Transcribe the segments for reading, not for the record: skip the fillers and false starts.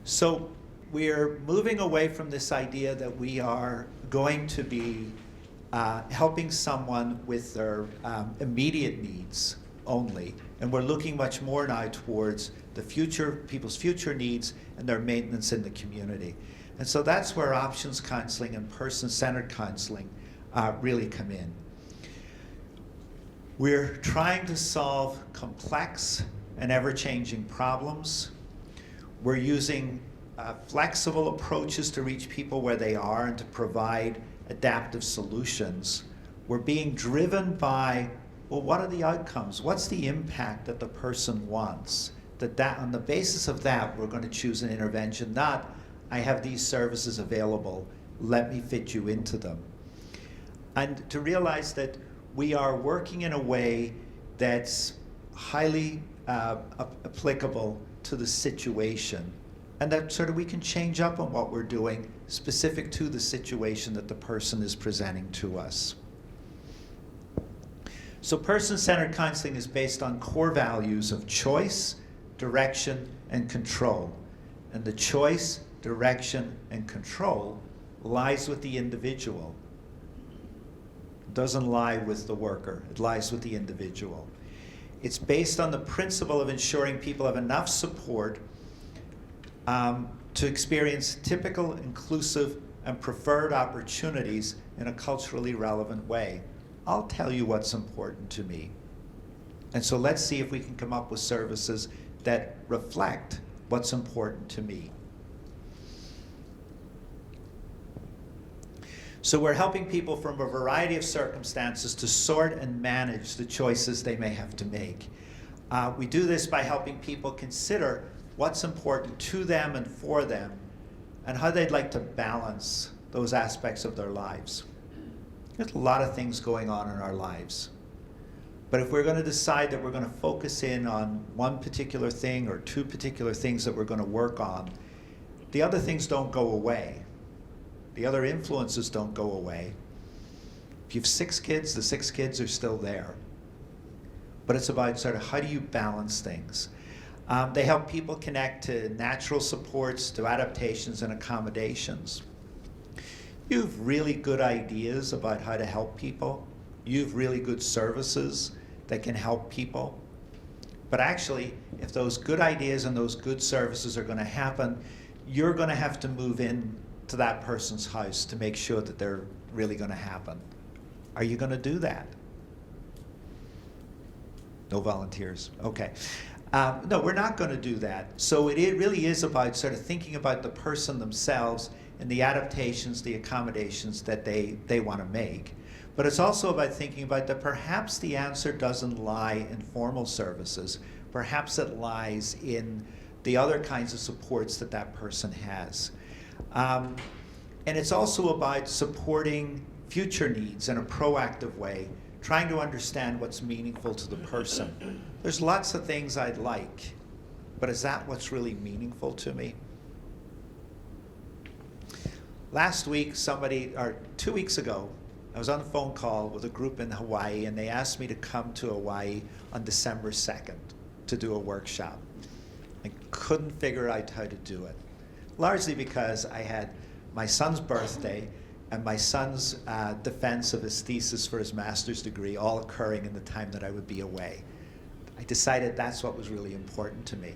So we're moving away from this idea that we are going to be helping someone with their immediate needs only, and we're looking much more now towards the future, people's future needs and their maintenance in the community. And so that's where options counseling and person-centered counseling really come in. We're trying to solve complex and ever-changing problems. We're using flexible approaches to reach people where they are and to provide adaptive solutions. We're being driven by, well, what are the outcomes? What's the impact that the person wants? That on the basis of that, we're going to choose an intervention, not, I have these services available, let me fit you into them. And to realize that we are working in a way that's highly applicable to the situation, and that sort of we can change up on what we're doing specific to the situation that the person is presenting to us. So person-centered counseling is based on core values of choice, direction, and control. And the choice, direction, and control lies with the individual. It doesn't lie with the worker, it lies with the individual. It's based on the principle of ensuring people have enough support to experience typical, inclusive, and preferred opportunities in a culturally relevant way. I'll tell you what's important to me. And so let's see if we can come up with services that reflect what's important to me. So we're helping people from a variety of circumstances to sort and manage the choices they may have to make. We do this by helping people consider what's important to them and for them, and how they'd like to balance those aspects of their lives. There's a lot of things going on in our lives. But if we're going to decide that we're going to focus in on one particular thing or two particular things that we're going to work on, the other things don't go away. The other influences don't go away. If you have 6 kids, the 6 kids are still there. But it's about sort of how do you balance things. They help people connect to natural supports, to adaptations and accommodations. You have really good ideas about how to help people. You have really good services that can help people. But actually, if those good ideas and those good services are going to happen, you're going to have to move in to that person's house to make sure that they're really going to happen. Are you going to do that? No volunteers. Okay. No, we're not going to do that. So it really is about sort of thinking about the person themselves and the adaptations, the accommodations that they want to make. But it's also about thinking about that perhaps the answer doesn't lie in formal services. Perhaps it lies in the other kinds of supports that that person has. And it's also about supporting future needs in a proactive way, trying to understand what's meaningful to the person. There's lots of things I'd like, but is that what's really meaningful to me? Last week, 2 weeks ago, I was on a phone call with a group in Hawaii, and they asked me to come to Hawaii on December 2nd to do a workshop. I couldn't figure out how to do it, largely because I had my son's birthday and my son's defense of his thesis for his master's degree all occurring in the time that I would be away. I decided that's what was really important to me.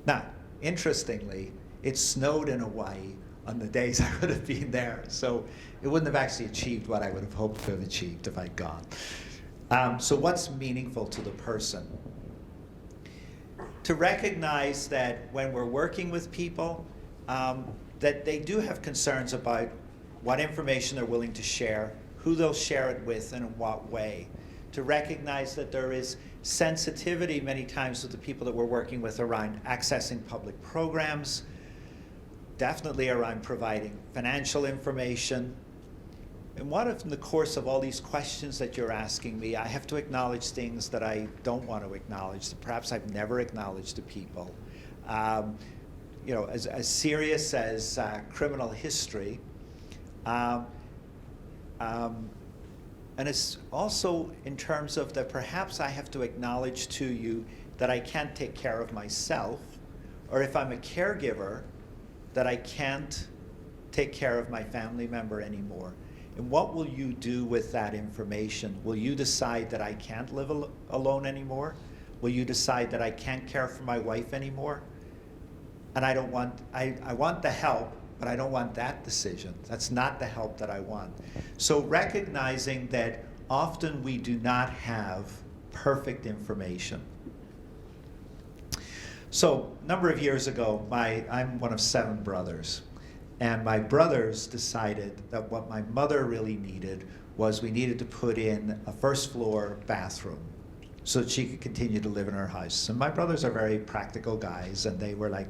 Now, interestingly, it snowed in Hawaii on the days I would have been there, so it wouldn't have actually achieved what I would have hoped to have achieved if I'd gone. So what's meaningful to the person? To recognize that when we're working with people, that they do have concerns about what information they're willing to share, who they'll share it with, and in what way. To recognize that there is sensitivity many times with the people that we're working with around accessing public programs, definitely around providing financial information. And what if in the course of all these questions that you're asking me, I have to acknowledge things that I don't want to acknowledge, that perhaps I've never acknowledged to people. As serious as criminal history. And it's also in terms of that perhaps I have to acknowledge to you that I can't take care of myself, or if I'm a caregiver, that I can't take care of my family member anymore. And what will you do with that information? Will you decide that I can't live alone anymore? Will you decide that I can't care for my wife anymore? And I want the help, but I don't want that decision. That's not the help that I want. So recognizing that often we do not have perfect information. So a number of years ago, I'm one of 7 brothers. And my brothers decided that what my mother really needed was we needed to put in a first floor bathroom so that she could continue to live in her house. And my brothers are very practical guys, and they were like,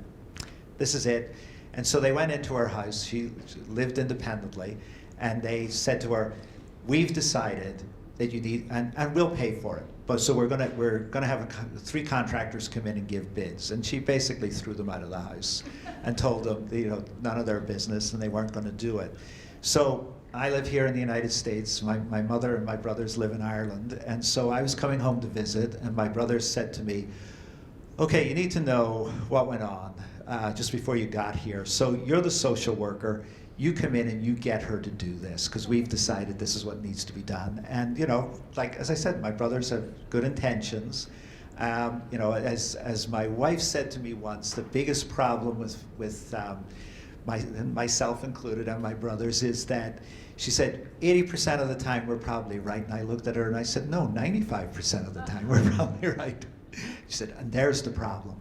this is it. And so they went into her house. She lived independently, and they said to her, we've decided that you need, and we'll pay for it. But so we're gonna have 3 contractors come in and give bids. And she basically threw them out of the house and told them, none of their business, and they weren't gonna do it. So I live here in the United States. My mother and my brothers live in Ireland. And so I was coming home to visit, and my brothers said to me, okay, you need to know what went on just before you got here. So you're the social worker. You come in and you get her to do this, because we've decided this is what needs to be done. And like as I said, my brothers have good intentions. As my wife said to me once, the biggest problem with myself included and my brothers is that she said 80% of the time we're probably right. And I looked at her and I said, no, 95% of the time we're probably right. She said, and there's the problem.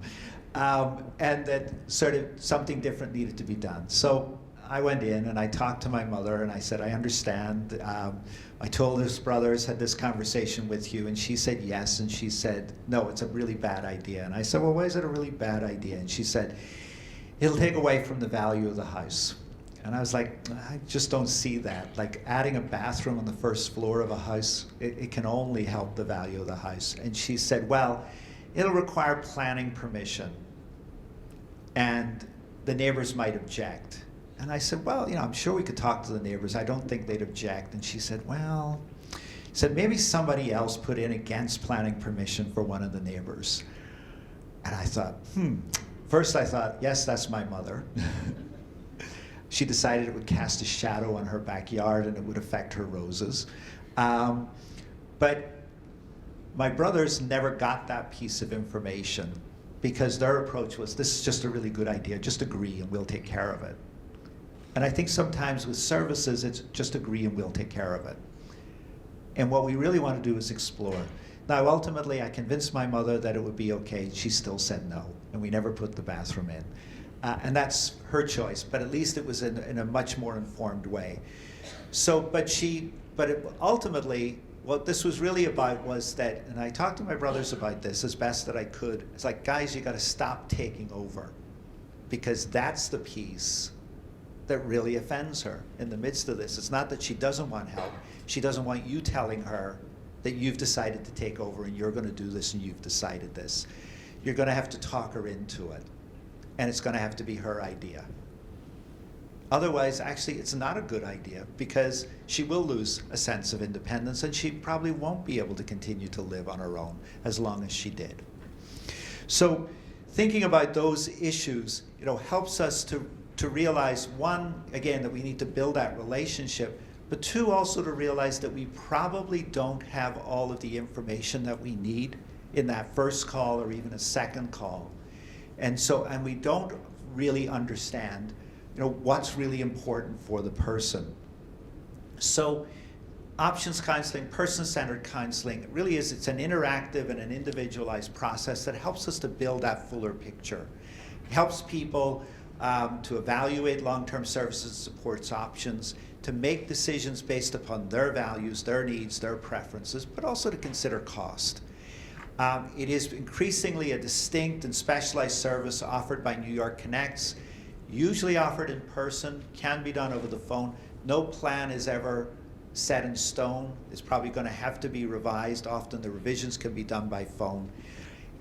And that sort of something different needed to be done. So I went in and I talked to my mother and I said, I understand. My oldest brothers had this conversation with you, and she said yes, and she said, no, it's a really bad idea. And I said, well, why is it a really bad idea? And she said, it'll take away from the value of the house. And I was like, I just don't see that. Like adding a bathroom on the first floor of a house, it can only help the value of the house. And she said, well, it'll require planning permission, and the neighbors might object. And I said, well, I'm sure we could talk to the neighbors. I don't think they'd object. And she said, well, maybe somebody else put in against planning permission for one of the neighbors. And I thought, First I thought, yes, that's my mother. She decided it would cast a shadow on her backyard and it would affect her roses. But my brothers never got that piece of information, because their approach was, this is just a really good idea, just agree and we'll take care of it. And I think sometimes with services, it's just agree and we'll take care of it. And what we really want to do is explore. Now, ultimately, I convinced my mother that it would be okay. She still said no, and we never put the bathroom in. And that's her choice, but at least it was in a much more informed way. So, but ultimately, what this was really about was that, and I talked to my brothers about this as best that I could, it's like, guys, you got to stop taking over, because that's the piece that really offends her in the midst of this. It's not that she doesn't want help. She doesn't want you telling her that you've decided to take over and you're going to do this and you've decided this. You're going to have to talk her into it, and it's going to have to be her idea. Otherwise, actually, it's not a good idea, because she will lose a sense of independence, and she probably won't be able to continue to live on her own as long as she did. So thinking about those issues, helps us to realize, one, again, that we need to build that relationship, but two, also to realize that we probably don't have all of the information that we need in that first call or even a second call. And we don't really understand, what's really important for the person. So options counseling, person-centered counseling, really it's an interactive and an individualized process that helps us to build that fuller picture. It helps people to evaluate long-term services and supports options, to make decisions based upon their values, their needs, their preferences, but also to consider cost. It is increasingly a distinct and specialized service offered by New York Connects, usually offered in person, can be done over the phone. No plan is ever set in stone. It's probably going to have to be revised. Often the revisions can be done by phone.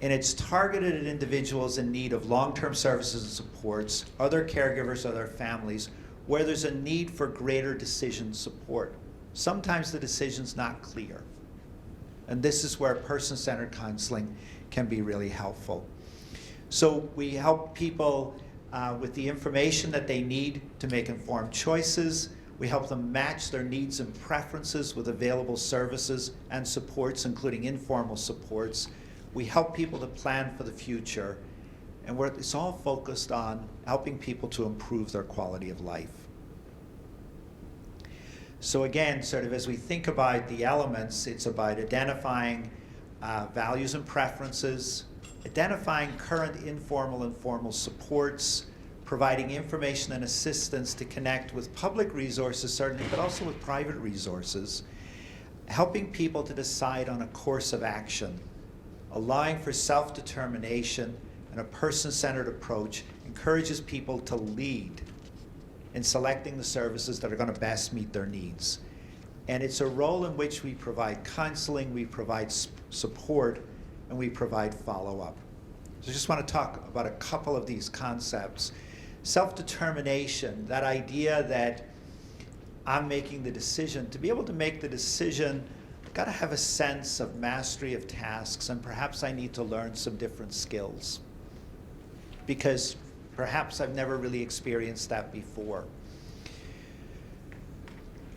And it's targeted at individuals in need of long-term services and supports, other caregivers, other families, where there's a need for greater decision support. Sometimes the decision's not clear. And this is where person-centered counseling can be really helpful. So we help people with the information that they need to make informed choices. We help them match their needs and preferences with available services and supports, including informal supports. We help people to plan for the future, and it's all focused on helping people to improve their quality of life. So again, sort of as we think about the elements, it's about identifying values and preferences, identifying current informal and formal supports, providing information and assistance to connect with public resources, certainly, but also with private resources, helping people to decide on a course of action, allowing for self-determination, and a person-centered approach encourages people to lead in selecting the services that are going to best meet their needs. And it's a role in which we provide counseling, we provide support, and we provide follow-up. So I just want to talk about a couple of these concepts. Self-determination, that idea that I'm making the decision. To be able to make the decision, I've got to have a sense of mastery of tasks, and perhaps I need to learn some different skills, because perhaps I've never really experienced that before.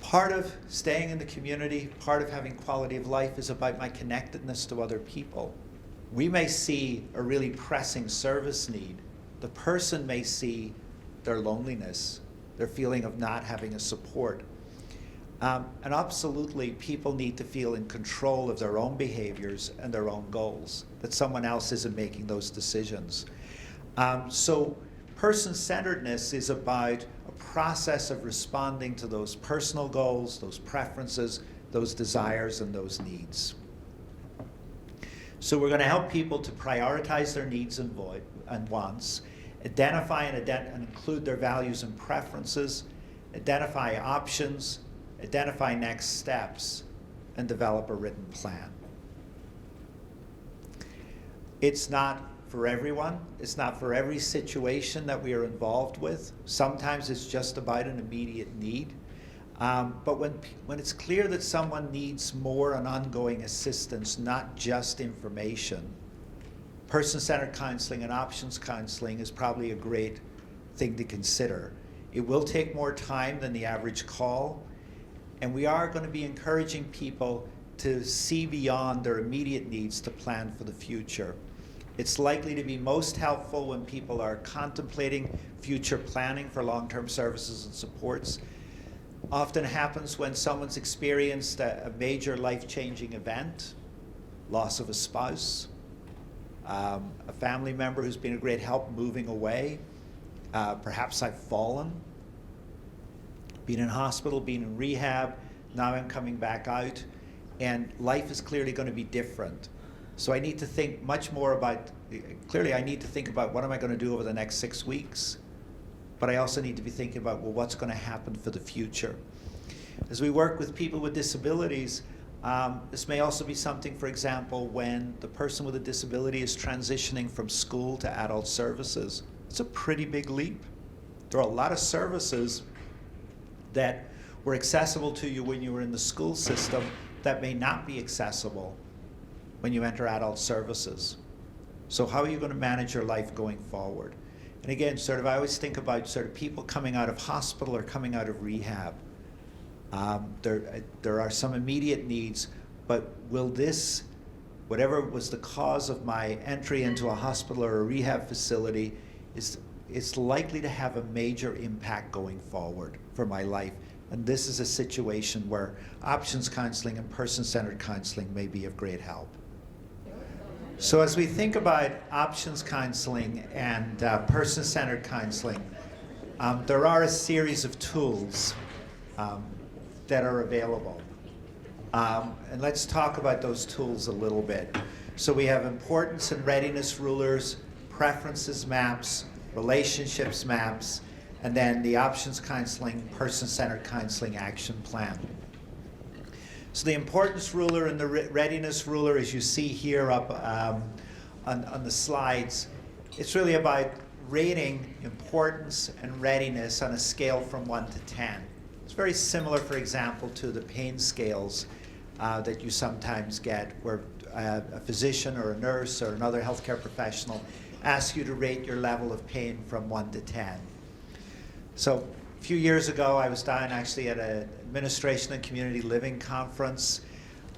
Part of staying in the community, part of having quality of life is about my connectedness to other people. We may see a really pressing service need. The person may see their loneliness, their feeling of not having a support. And absolutely, people need to feel in control of their own behaviors and their own goals, that someone else isn't making those decisions. So person-centeredness is about a process of responding to those personal goals, those preferences, those desires, and those needs. So we're going to help people to prioritize their needs and wants, identify and include their values and preferences, identify options, identify next steps, and develop a written plan. It's not for everyone. It's not for every situation that we are involved with. Sometimes it's just about an immediate need. But when it's clear that someone needs more and ongoing assistance, not just information, person-centered counseling and options counseling is probably a great thing to consider. It will take more time than the average call, and we are going to be encouraging people to see beyond their immediate needs to plan for the future. It's likely to be most helpful when people are contemplating future planning for long-term services and supports. Often happens when someone's experienced a major life-changing event, loss of a spouse, a family member who's been a great help moving away, perhaps I've fallen, been in hospital, been in rehab, now I'm coming back out, and life is clearly going to be different. So I need to think much more about, clearly I need to think about what am I going to do over the next 6 weeks, but I also need to be thinking about, well, what's going to happen for the future. As we work with people with disabilities, this may also be something, for example, when the person with a disability is transitioning from school to adult services. It's a pretty big leap. There are a lot of services that were accessible to you when you were in the school system that may not be accessible when you enter adult services. So how are you going to manage your life going forward? And again, I always think about people coming out of hospital or coming out of rehab. There are some immediate needs, but will this, whatever was the cause of my entry into a hospital or a rehab facility, is likely to have a major impact going forward for my life. And this is a situation where options counseling and person-centered counseling may be of great help. So as we think about options counseling and person-centered counseling, there are a series of tools that are available. And let's talk about those tools a little bit. So we have importance and readiness rulers, preferences maps, relationships maps, and then the options counseling, person-centered counseling action plan. So the importance ruler and the readiness ruler, as you see here up on the slides, it's really about rating importance and readiness on a scale from 1 to 10. It's very similar, for example, to the pain scales that you sometimes get, where a physician or a nurse or another healthcare professional ask you to rate your level of pain from 1 to 10. So a few years ago, I was down actually at an administration and community living conference.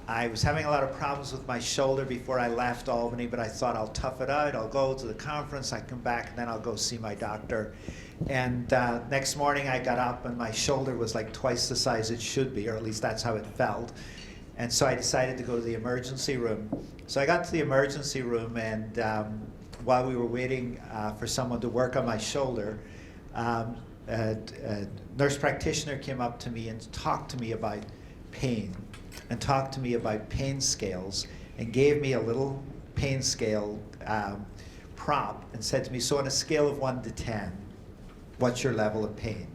I was having a lot of problems with my shoulder before I left Albany, but I thought I'll tough it out. I'll go to the conference, I come back, and then I'll go see my doctor. And next morning I got up and my shoulder was like twice the size it should be, or at least that's how it felt. And so I decided to go to the emergency room. So I got to the emergency room, and while we were waiting for someone to work on my shoulder, a nurse practitioner came up to me and talked to me about pain, and talked to me about pain scales, and gave me a little pain scale prop and said to me, so on a scale of 1 to 10, what's your level of pain?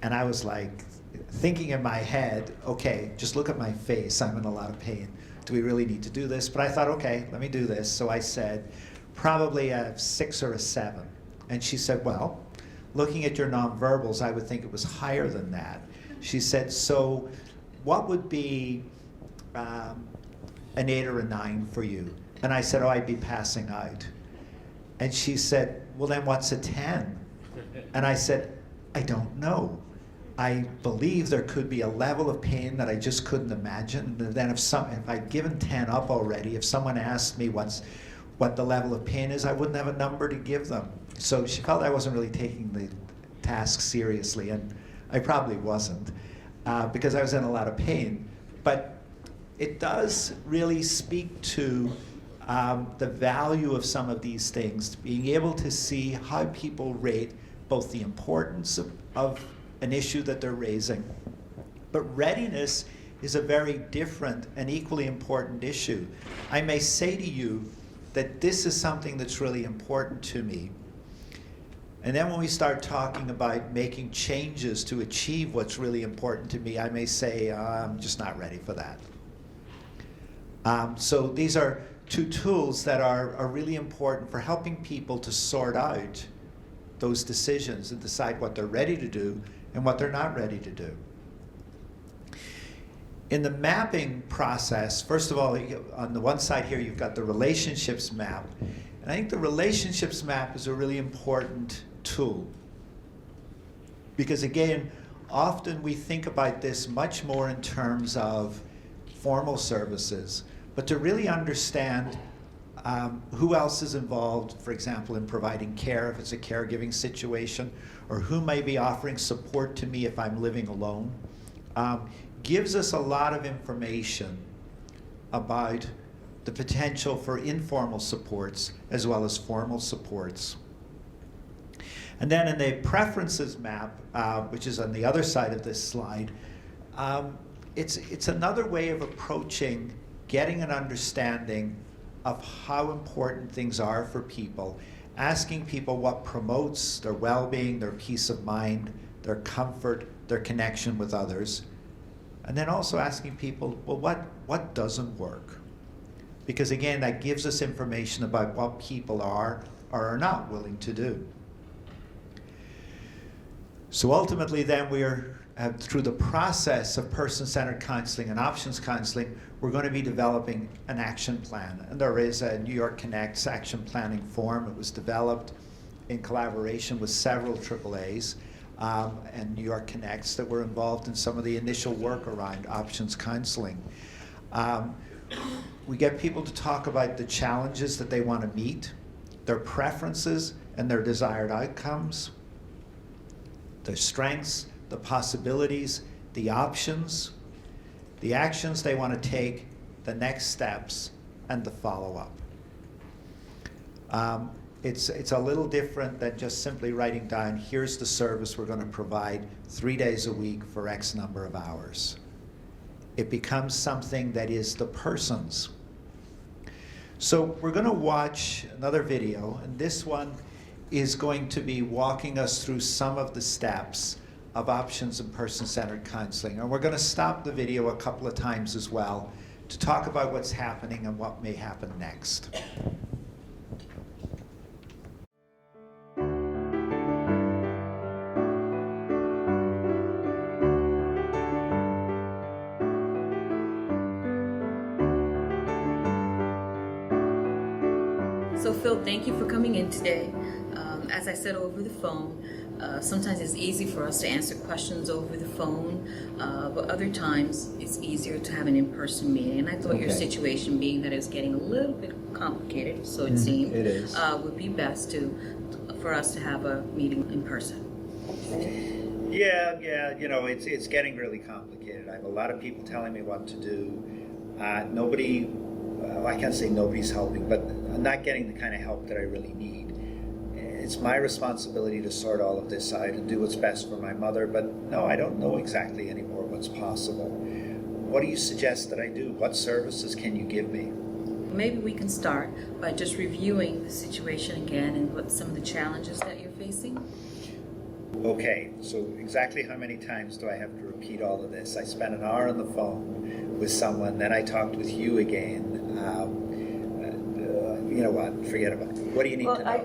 And I was like, thinking in my head, okay, just look at my face, I'm in a lot of pain. Do we really need to do this? But I thought, okay, let me do this. So I said, probably a 6 or a 7. And she said, well, looking at your nonverbals, I would think it was higher than that. She said, so what would be an 8 or a 9 for you? And I said, oh, I'd be passing out. And she said, well, then what's a 10? And I said, I don't know. I believe there could be a level of pain that I just couldn't imagine. And then if I'd given 10 up already, if someone asked me what the level of pain is, I wouldn't have a number to give them. So she felt I wasn't really taking the task seriously, and I probably wasn't, because I was in a lot of pain. But it does really speak to the value of some of these things, being able to see how people rate both the importance of an issue that they're raising. But readiness is a very different and equally important issue. I may say to you that this is something that's really important to me. And then when we start talking about making changes to achieve what's really important to me, I may say, I'm just not ready for that. So these are two tools that are really important for helping people to sort out those decisions and decide what they're ready to do and what they're not ready to do. In the mapping process, first of all, on the one side here, you've got the relationships map. And I think the relationships map is a really important tool. Because again, often we think about this much more in terms of formal services, but to really understand who else is involved, for example, in providing care if it's a caregiving situation, or who may be offering support to me if I'm living alone, gives us a lot of information about the potential for informal supports as well as formal supports. And then in the preferences map, which is on the other side of this slide, it's another way of approaching getting an understanding of how important things are for people, asking people what promotes their well-being, their peace of mind, their comfort, their connection with others. And then also asking people, well, what doesn't work? Because again, that gives us information about what people are or are not willing to do. So ultimately then we're, through the process of person-centered counseling and options counseling, we're going to be developing an action plan. And there is a New York Connects action planning form. It was developed in collaboration with several AAAs and New York Connects that were involved in some of the initial work around options counseling. We get people to talk about the challenges that they want to meet, their preferences and their desired outcomes, their strengths, the possibilities, the options, the actions they want to take, the next steps, and the follow-up. It's a little different than just simply writing down, here's the service we're going to provide 3 days a week for X number of hours. It becomes something that is the person's. So we're going to watch another video, and this one is going to be walking us through some of the steps of options and person-centered counseling. And we're going to stop the video a couple of times as well to talk about what's happening and what may happen next. So Phil, thank you for coming in today. As I said over the phone, sometimes it's easy for us to answer questions over the phone, but other times it's easier to have an in-person meeting. And I thought your situation, being that it's getting a little bit complicated, so it seemed, it is. Would be best for us to have a meeting in person. Yeah, you know, it's getting really complicated. I have a lot of people telling me what to do. Nobody, I can't say nobody's helping, but I'm not getting the kind of help that I really need. It's my responsibility to sort all of this out and do what's best for my mother, but no, I don't know exactly anymore what's possible. What do you suggest that I do? What services can you give me? Maybe we can start by just reviewing the situation again and what some of the challenges that you're facing. Okay, so exactly how many times do I have to repeat all of this? I spent an hour on the phone with someone, then I talked with you again. You know what? Forget about it. What do you need to know?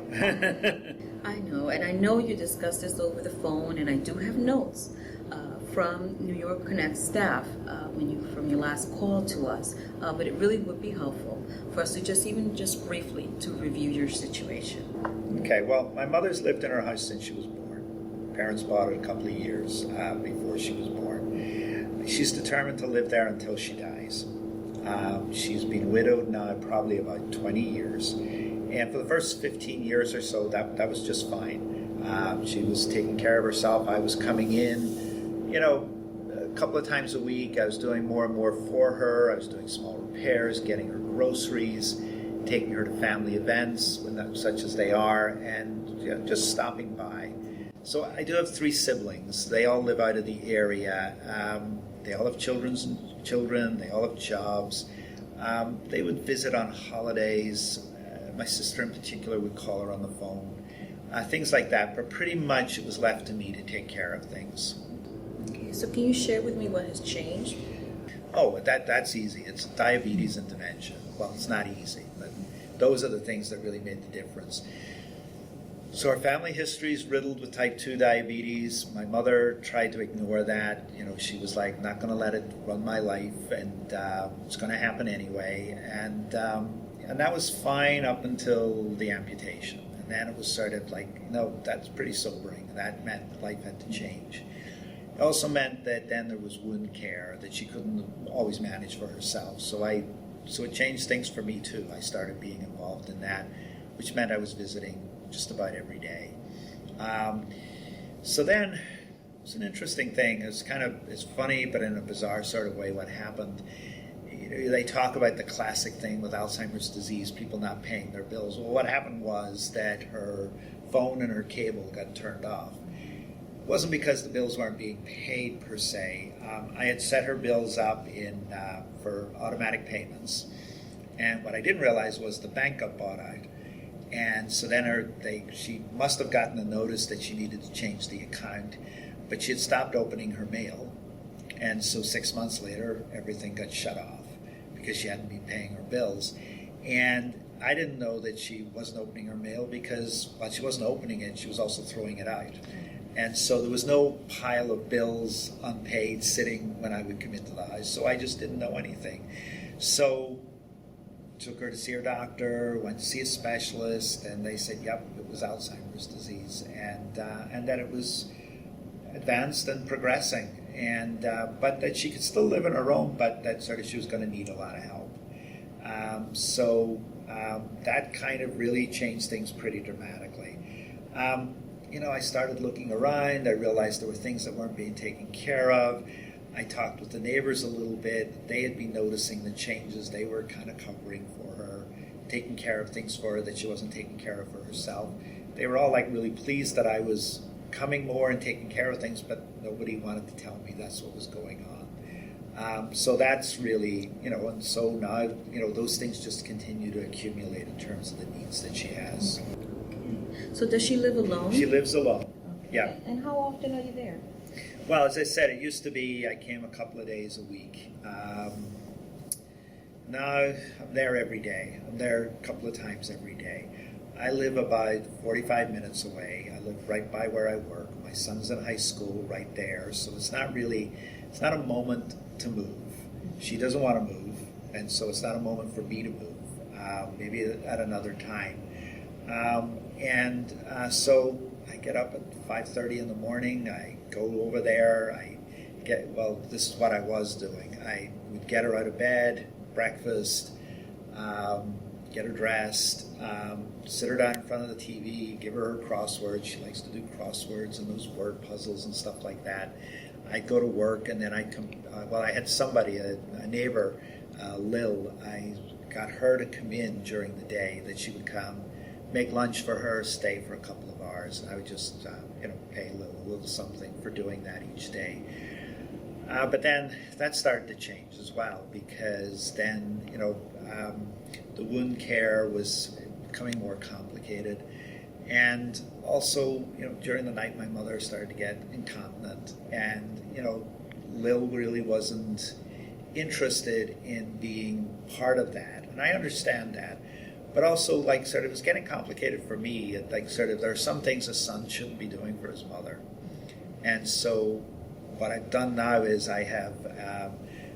I know, and I know you discussed this over the phone, and I do have notes from New York Connect staff from your last call to us. But it really would be helpful for us to just briefly to review your situation. Okay. Well, my mother's lived in her house since she was born. Her parents bought it a couple of years before she was born. She's determined to live there until she dies. She's been widowed now probably about 20 years. And for the first 15 years or so, that was just fine. She was taking care of herself. I was coming in, you know, a couple of times a week. I was doing more and more for her. I was doing small repairs, getting her groceries, taking her to family events, such as they are, and you know, just stopping by. So I do have 3 siblings. They all live out of the area. They all have children, they all have jobs. They would visit on holidays. My sister in particular would call her on the phone. Things like that, but pretty much it was left to me to take care of things. Okay, so can you share with me what has changed? Oh, that's easy. It's diabetes and dementia. Well, it's not easy, but those are the things that really made the difference. So our family history is riddled with type 2 diabetes. My mother tried to ignore that. You know, she was like, not going to let it run my life, and it's going to happen anyway. And that was fine up until the amputation. And then it was sort of like, no, that's pretty sobering. That meant life had to change. It also meant that then there was wound care that she couldn't always manage for herself. So it changed things for me too. I started being involved in that, which meant I was visiting just about every day. So then, it was an interesting thing. It's funny, but in a bizarre sort of way what happened. You know, they talk about the classic thing with Alzheimer's disease, people not paying their bills. Well, what happened was that her phone and her cable got turned off. It wasn't because the bills weren't being paid per se. I had set her bills up for automatic payments. And what I didn't realize was the bank got bought out. And so then she must have gotten a notice that she needed to change the account, but she had stopped opening her mail. And so 6 months later, everything got shut off because she hadn't been paying her bills. And I didn't know that she wasn't opening her mail because while she wasn't opening it, she was also throwing it out. And so there was no pile of bills unpaid sitting when I would come into the house. So I just didn't know anything. So took her to see her doctor, went to see a specialist, and they said, yep, it was Alzheimer's disease, and that it was advanced and progressing, and but that she could still live on her own, but that sort of she was going to need a lot of help. So that kind of really changed things pretty dramatically. You know, I started looking around. I realized there were things that weren't being taken care of. I talked with the neighbors a little bit. They had been noticing the changes. They were kind of covering for her, taking care of things for her that she wasn't taking care of for herself. They were all like really pleased that I was coming more and taking care of things, but nobody wanted to tell me that's what was going on. So that's really, you know, and so now, you know, those things just continue to accumulate in terms of the needs that she has. Okay. So does she live alone? She lives alone, okay. Yeah. And how often are you there? Well, as I said, it used to be I came a couple of days a week. Now I'm there every day. I'm there a couple of times every day. I live about 45 minutes away. I live right by where I work. My son's in high school right there, so it's not a moment to move. She doesn't want to move, and so it's not a moment for me to move. maybe at another time. So I get up at 5:30 in the morning. I go over there. This is what I was doing. I would get her out of bed, breakfast, get her dressed, sit her down in front of the TV, give her crosswords. She likes to do crosswords and those word puzzles and stuff like that. I'd go to work, and then I'd come. I had somebody, a neighbor, Lil. I got her to come in during the day. That she would come, make lunch for her, stay for a couple of hours, and I would just pay a little something for doing that each day. But then that started to change as well, because then the wound care was becoming more complicated. And also, during the night, my mother started to get incontinent, and Lil really wasn't interested in being part of that, and I understand that. But also, it was getting complicated for me. There are some things a son shouldn't be doing for his mother, and so what I've done now is I have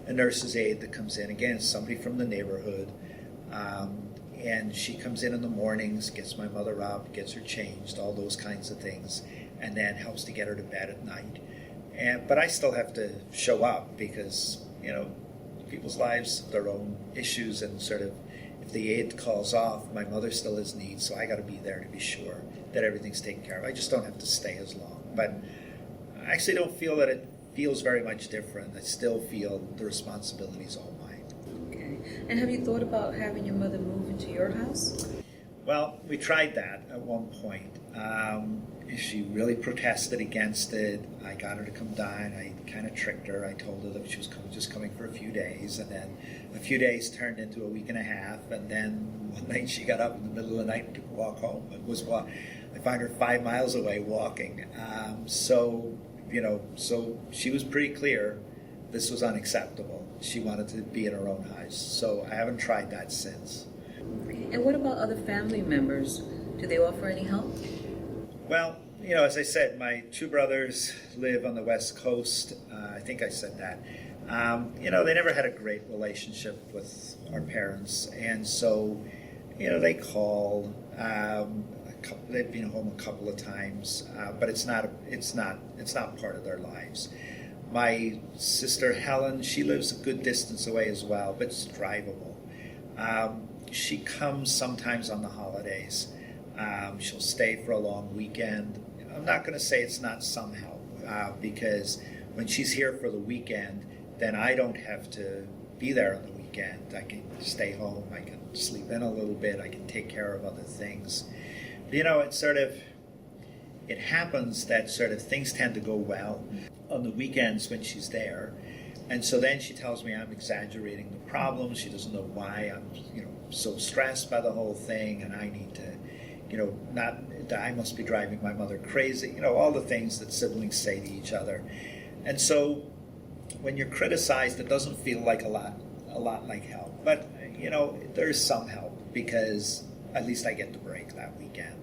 a nurse's aide that comes in. Again, somebody from the neighborhood. And she comes in the mornings, gets my mother up, gets her changed, all those kinds of things, and then helps to get her to bed at night. But I still have to show up because, people's lives have their own issues, and if the aide calls off, my mother still has needs, so I got to be there to be sure that everything's taken care of. I just don't have to stay as long. But I actually don't feel that it feels very much different. I still feel the responsibility is all mine. And have you thought about having your mother move into your house? Well, we tried that at one point. She really protested against it. I got her to come down. I kind of tricked her. I told her that she was just coming for a few days, and then a few days turned into a week and a half, and then one night she got up in the middle of the night and took a walk home. I found her 5 miles away walking. So she was pretty clear this was unacceptable. She wanted to be in her own house. So I haven't tried that since. And what about other family members? Do they offer any help? Well, as I said, my two brothers live on the West Coast. I think I said that. They never had a great relationship with our parents. And so, they call. They've been home a couple of times, but it's not part of their lives. My sister Helen, she lives a good distance away as well, but it's drivable. She comes sometimes on the holidays. She'll stay for a long weekend. I'm not going to say it's not some help, because when she's here for the weekend, then I don't have to be there on the weekend. I can stay home, I can sleep in a little bit, I can take care of other things. It happens that things tend to go well on the weekends when she's there. And so then she tells me I'm exaggerating the problem. She doesn't know why I'm, so stressed by the whole thing, and I need to, I must be driving my mother crazy. All the things that siblings say to each other. And so when you're criticized, it doesn't feel like a lot like help. But, there's some help, because at least I get to break that weekend.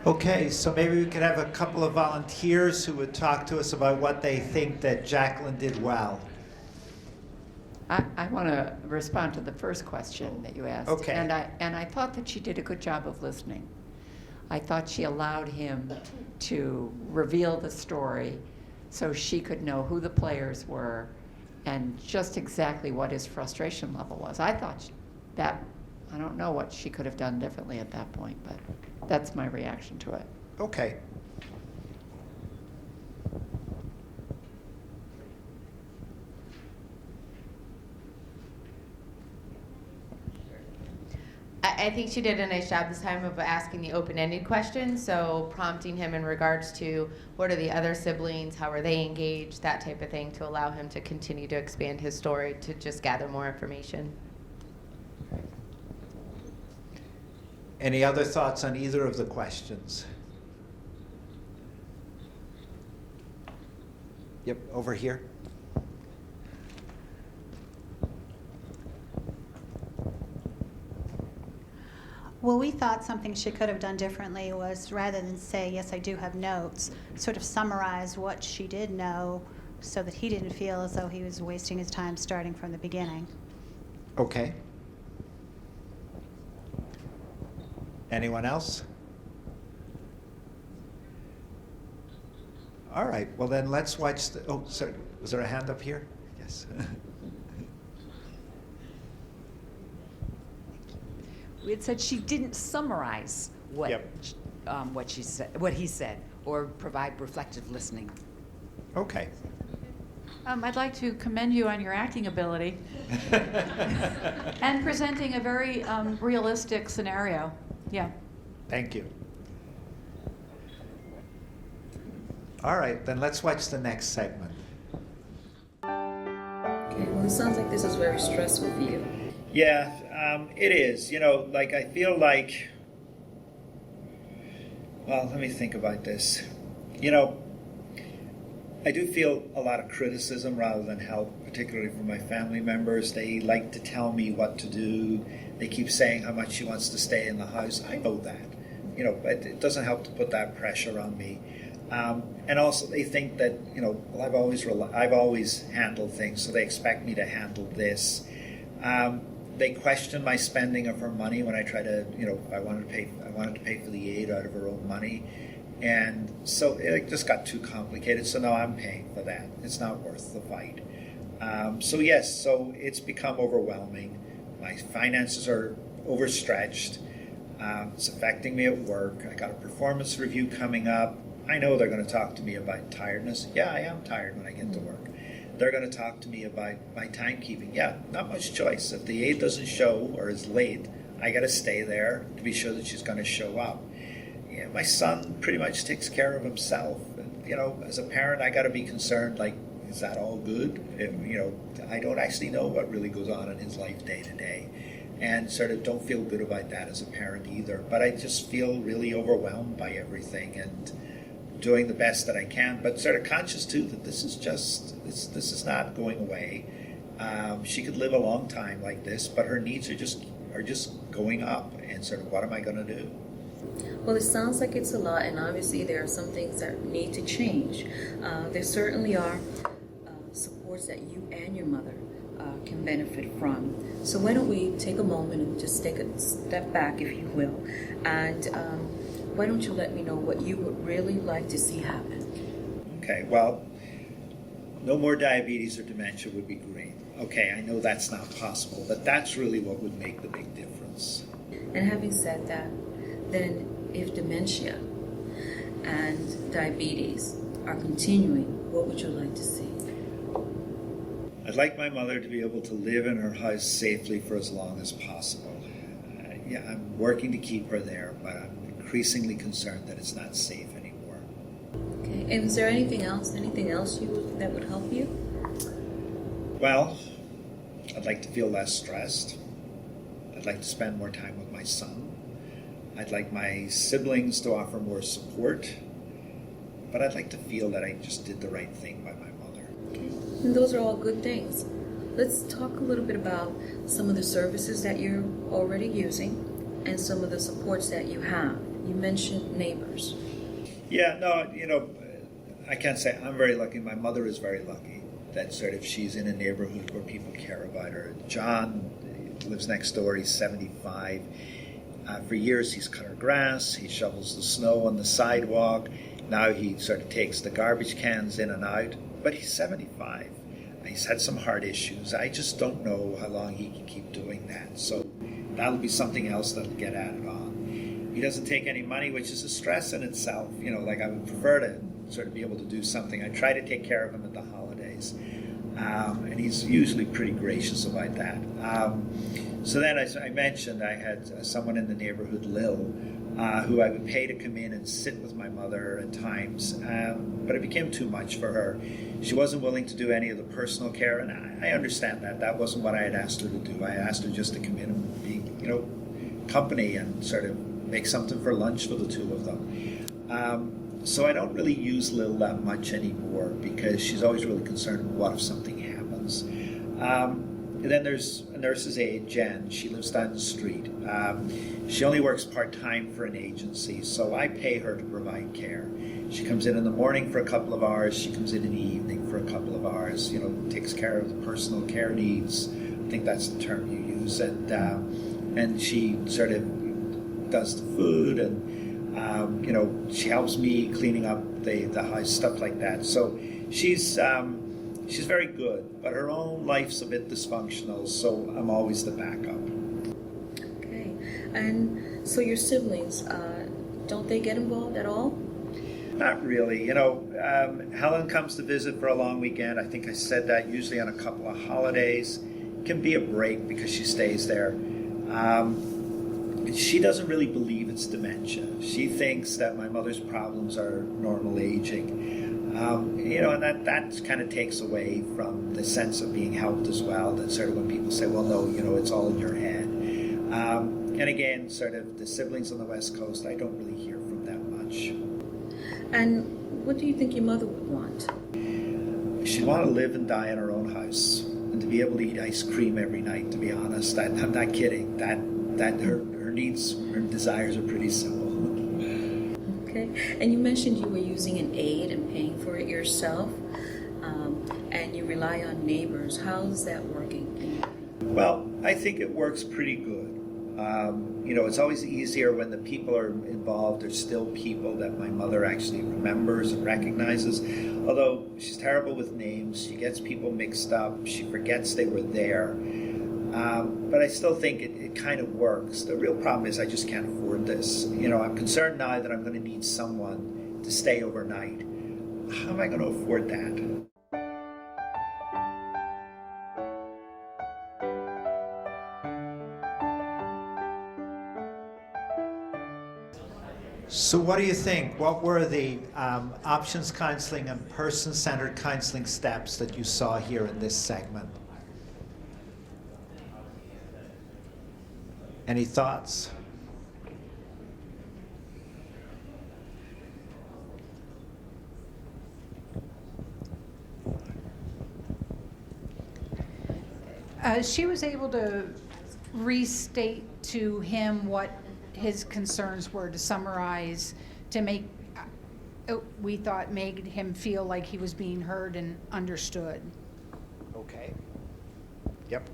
Okay, so maybe we could have a couple of volunteers who would talk to us about what they think that Jacqueline did well. I want to respond to the first question that you asked. Okay. And I thought that she did a good job of listening. I thought she allowed him to reveal the story so she could know who the players were and just exactly what his frustration level was. I thought that, I don't know what she could have done differently at that point, but that's my reaction to it. Okay. I think she did a nice job this time of asking the open-ended questions, so prompting him in regards to what are the other siblings, how are they engaged, that type of thing, to allow him to continue to expand his story to just gather more information. Any other thoughts on either of the questions? Yep, over here. Well, we thought something she could have done differently was, rather than say, yes, I do have notes, sort of summarize what she did know so that he didn't feel as though he was wasting his time starting from the beginning. Okay. Anyone else? All right, well then let's watch the, oh, sorry, was there a hand up here? Yes. We had said she didn't summarize what Yep. what she said, what he said, or provide reflective listening. Okay. I'd like to commend you on your acting ability and presenting a very realistic scenario. Yeah. Thank you. All right, then let's watch the next segment. Okay, well, it sounds like this is very stressful for you. Yeah, it is. You know, like I feel like, well, let me think about this. You know, I do feel a lot of criticism rather than help, particularly from my family members. They like to tell me what to do. They keep saying how much she wants to stay in the house. I know that. You know, but it doesn't help to put that pressure on me. And also they think that, you know, well, I've always handled things, so they expect me to handle this. They question my spending of her money when I try to, you know, I wanted to pay for the aid out of her own money. And so it just got too complicated, so now I'm paying for that. It's not worth the fight. So yes, so it's become overwhelming. My finances are overstretched. It's affecting me at work. I got a performance review coming up. I know they're going to talk to me about tiredness. Yeah, I am tired when I get to work. They're going to talk to me about my timekeeping. Yeah, not much choice. If the aide doesn't show or is late, I got to stay there to be sure that she's going to show up. Yeah, my son pretty much takes care of himself. And, you know, as a parent, I got to be concerned, like, is that all good? You know, I don't actually know what really goes on in his life day to day. And sort of don't feel good about that as a parent either. But I just feel really overwhelmed by everything and doing the best that I can, but sort of conscious too that this is not going away. She could live a long time like this, but her needs are just going up. And sort of, what am I going to do? Well, it sounds like it's a lot, and obviously there are some things that need to change. There certainly are supports that you and your mother can benefit from. So why don't we take a moment and just take a step back, if you will, and why don't you let me know what you would really like to see happen? Okay, well, no more diabetes or dementia would be great. Okay, I know that's not possible, but that's really what would make the big difference. And having said that, then if dementia and diabetes are continuing, what would you like to see? I'd like my mother to be able to live in her house safely for as long as possible. Yeah, I'm working to keep her there, but I'm increasingly concerned that it's not safe anymore. Okay, and is there anything else that would help you? Well, I'd like to feel less stressed. I'd like to spend more time with my son. I'd like my siblings to offer more support. But I'd like to feel that I just did the right thing by my mother. Okay, and those are all good things. Let's talk a little bit about some of the services that you're already using and some of the supports that you have. You mentioned neighbors. Yeah, no, you know, I can't say I'm very lucky. My mother is very lucky that sort of she's in a neighborhood where people care about her. John lives next door. He's 75. For years, he's cut her grass. He shovels the snow on the sidewalk. Now he sort of takes the garbage cans in and out. But he's 75. He's had some heart issues. I just don't know how long he can keep doing that. So that'll be something else that'll get added on. He doesn't take any money, which is a stress in itself. You know, like I would prefer to sort of be able to do something. I try to take care of him at the holidays. And he's usually pretty gracious about that. So then, as I mentioned, I had someone in the neighborhood, Lil, who I would pay to come in and sit with my mother at times. But it became too much for her. She wasn't willing to do any of the personal care, and I understand that. That wasn't what I had asked her to do. I asked her just to come in and be, you know, company and sort of make something for lunch for the two of them. So I don't really use Lil that much anymore because she's always really concerned, what if something happens? And then there's a nurse's aide, Jen. She lives down the street. She only works part-time for an agency, so I pay her to provide care. She comes in the morning for a couple of hours. She comes in the evening for a couple of hours. Takes care of the personal care needs. I think that's the term you use. And she sort of does the food, and she helps me cleaning up the house, stuff like that. So she's very good, but her own life's a bit dysfunctional, so I'm always the backup. Okay. And so your siblings, don't they get involved at all? Not really. Helen comes to visit for a long weekend. I think I said that, usually on a couple of holidays. It can be a break because she stays there. She doesn't really believe it's dementia. She thinks that my mother's problems are normal aging. And that kind of takes away from the sense of being helped as well. That sort of when people say, well, no, it's all in your head. And again, sort of the siblings on the West Coast, I don't really hear from them much. And what do you think your mother would want? She'd want to live and die in her own house, and to be able to eat ice cream every night, to be honest. I'm not kidding. That her needs, her desires are pretty simple. Okay. And you mentioned you were using an aid and paying for it yourself, and you rely on neighbors. How's that working? Well, I think it works pretty good. It's always easier when the people are involved are still people that my mother actually remembers and recognizes. Although she's terrible with names, she gets people mixed up, she forgets they were there. But I still think it kind of works. The real problem is I just can't afford this. I'm concerned now that I'm going to need someone to stay overnight. How am I going to afford that? So what do you think? What were the options counseling and person-centered counseling steps that you saw here in this segment? Any thoughts? She was able to restate to him what his concerns were, to summarize, to make, we thought, made him feel like he was being heard and understood. Okay. Yep.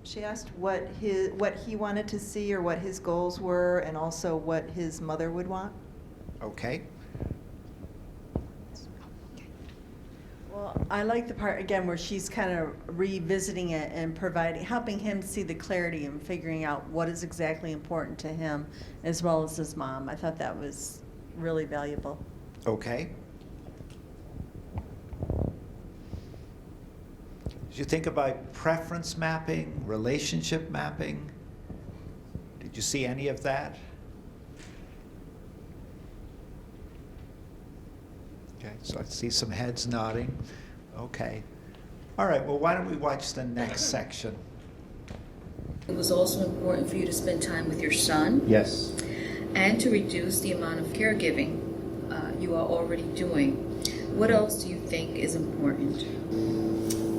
She asked what he wanted to see or what his goals were, and also what his mother would want. Okay. Well, I like the part, again, where she's kind of revisiting it and helping him see the clarity and figuring out what is exactly important to him, as well as his mom. I thought that was really valuable. Okay. Did you think about preference mapping, relationship mapping? Did you see any of that? Okay, so I see some heads nodding. Okay. All right, well, why don't we watch the next section? It was also important for you to spend time with your son. Yes. And to reduce the amount of caregiving you are already doing. What else do you think is important?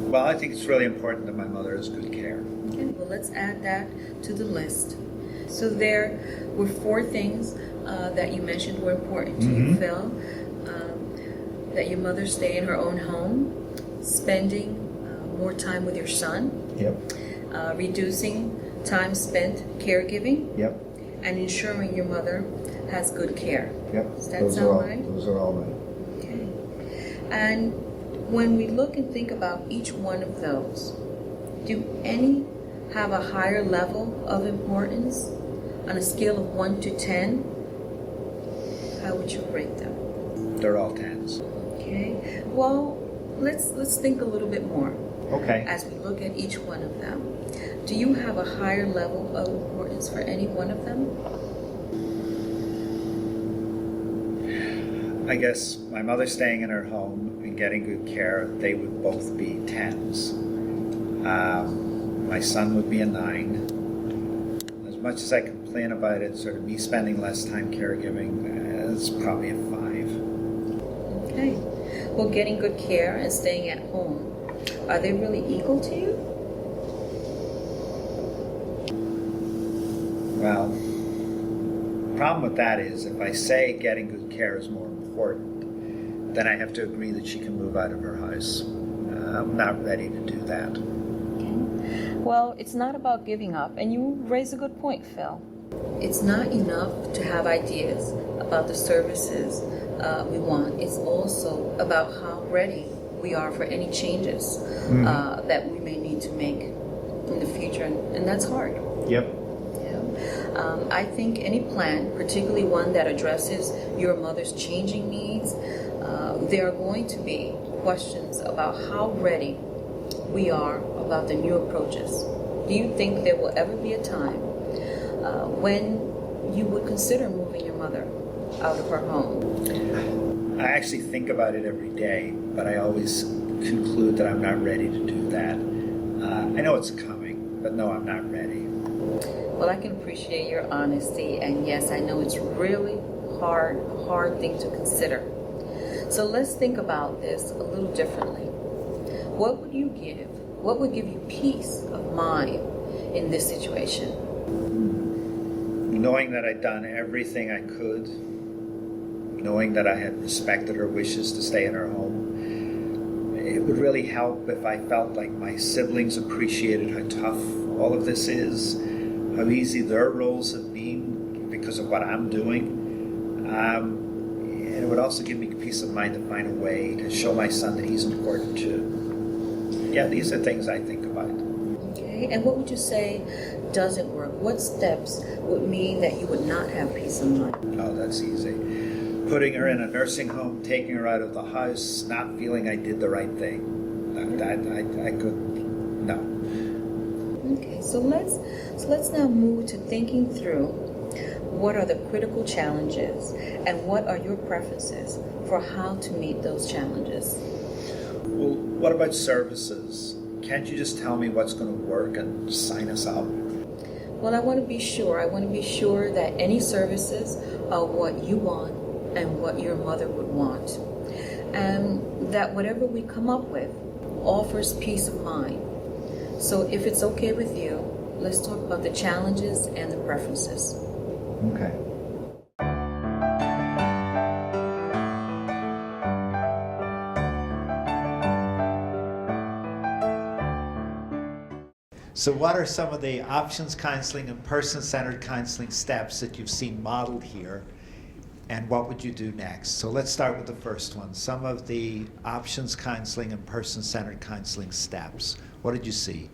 Well, I think it's really important that my mother has good care. Okay, well, let's add that to the list. So there were 4 things that you mentioned were important to you, Phil. That your mother stay in her own home, spending more time with your son, Yep. Reducing time spent caregiving, Yep. and ensuring your mother has good care. Yep. Does that sound right? Those are all right. Okay. And when we look and think about each one of those, do any have a higher level of importance on a scale of 1 to 10? How would you rate them? They're all 10s. Okay. Well, let's think a little bit more Okay. as we look at each one of them. Do you have a higher level of importance for any one of them? I guess my mother staying in her home and getting good care, they would both be 10s. My son would be a 9. As much as I complain about it, sort of me spending less time caregiving, it's probably a 5. Okay. Well, getting good care and staying at home. are they really equal to you? Well, the problem with that is if I say getting good care is more important, then I have to agree that she can move out of her house. I'm not ready to do that. Okay. Well, it's not about giving up, and you raise a good point, Phil. It's not enough to have ideas about the services we want. It's also about how ready we are for any changes that we may need to make in the future, and that's hard. Yep. I think any plan, particularly one that addresses your mother's changing needs, there are going to be questions about how ready we are about the new approaches. Do you think there will ever be a time when you would consider moving your mother out of her home? I actually think about it every day, but I always conclude that I'm not ready to do that. I know it's coming, but no, I'm not ready. Well, I can appreciate your honesty, and yes, I know it's really a hard thing to consider. So let's think about this a little differently. What would you give? What would give you peace of mind in this situation? Knowing that I'd done everything I could, knowing that I had respected her wishes to stay in her home, it would really help if I felt like my siblings appreciated how tough all of this is, how easy their roles have been because of what I'm doing. And it would also give me peace of mind to find a way to show my son that he's important too. Yeah, these are things I think about. Okay, and what would you say doesn't work? What steps would mean that you would not have peace of mind? Oh, that's easy. Putting her in a nursing home, taking her out of the house, not feeling I did the right thing. I couldn't, no. Okay, so let's now move to thinking through what are the critical challenges and what are your preferences for how to meet those challenges. Well, what about services? Can't you just tell me what's going to work and sign us up? Well, I want to be sure. I want to be sure that any services are what you want and what your mother would want. And that whatever we come up with offers peace of mind. So if it's okay with you, let's talk about the challenges and the preferences. Okay. So what are some of the options counseling and person-centered counseling steps that you've seen modeled here, and what would you do next? So let's start with the first one. Some of the options counseling and person-centered counseling steps. What did you see?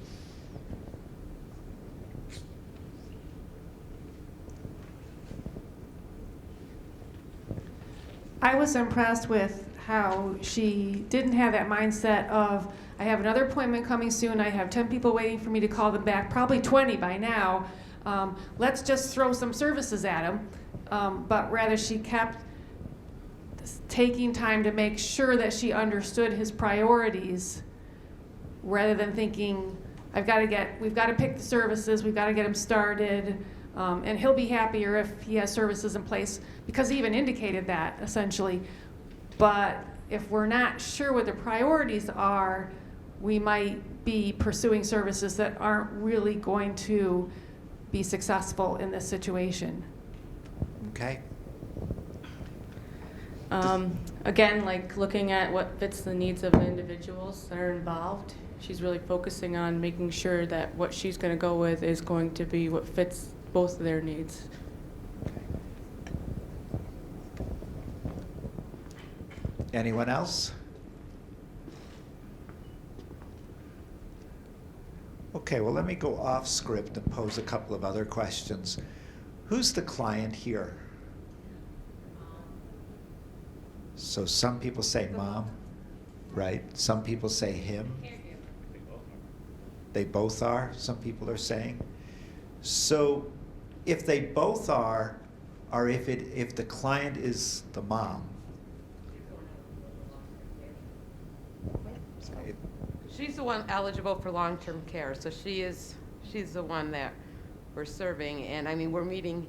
I was impressed with how she didn't have that mindset of, I have another appointment coming soon, I have 10 people waiting for me to call them back, probably 20 by now. Let's just throw some services at them. But rather she kept taking time to make sure that she understood his priorities, rather than thinking, we've got to pick the services, we've got to get him started, and he'll be happier if he has services in place, because he even indicated that, essentially. But if we're not sure what the priorities are, we might be pursuing services that aren't really going to be successful in this situation. Okay. Again, like looking at what fits the needs of the individuals that are involved. She's really focusing on making sure that what she's going to go with is going to be what fits both of their needs. Anyone else? Okay, well, let me go off script and pose a couple of other questions. Who's the client here? So some people say mom, right? Some people say him. They both are, some people are saying. So if they both are, or if the client is the mom, she's the one eligible for long-term care, so she's the one that we're serving, and I mean we're meeting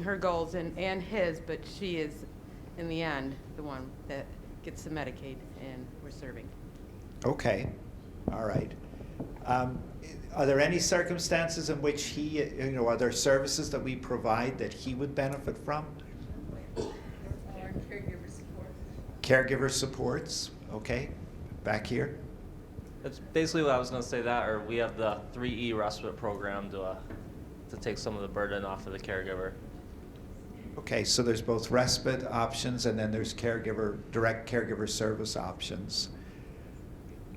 her goals and his, but she is in the end the one that gets the Medicaid, and we're serving. Okay, all right. Are there any circumstances in which he, are there services that we provide that he would benefit from? Caregiver supports, okay. Back here. That's basically what I was going to say, that, or we have the 3E respite program to take some of the burden off of the caregiver. Okay, so there's both respite options and then there's direct caregiver service options.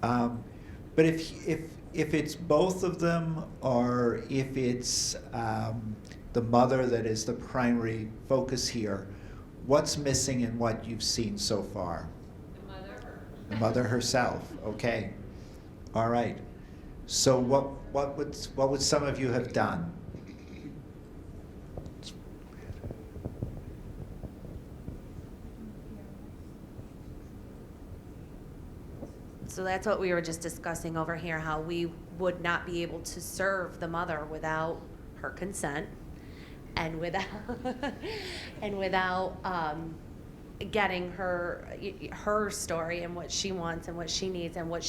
But if it's both of them, or if it's the mother that is the primary focus here, what's missing in what you've seen so far? The mother herself. Okay. All right. So what would some of you have done? So that's what we were just discussing over here, how we would not be able to serve the mother without her consent and without getting her story and what she wants and what she needs and what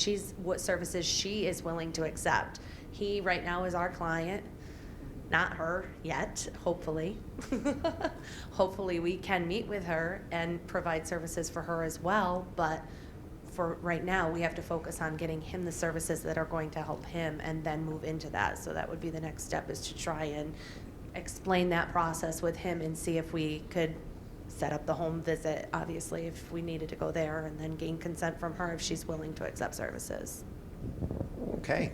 services she is willing to accept. He right now is our client, not her yet, hopefully. Hopefully we can meet with her and provide services for her as well, but for right now, we have to focus on getting him the services that are going to help him and then move into that. So that would be the next step, is to try and explain that process with him and see if we could set up the home visit, obviously, if we needed to go there, and then gain consent from her if she's willing to accept services. Okay.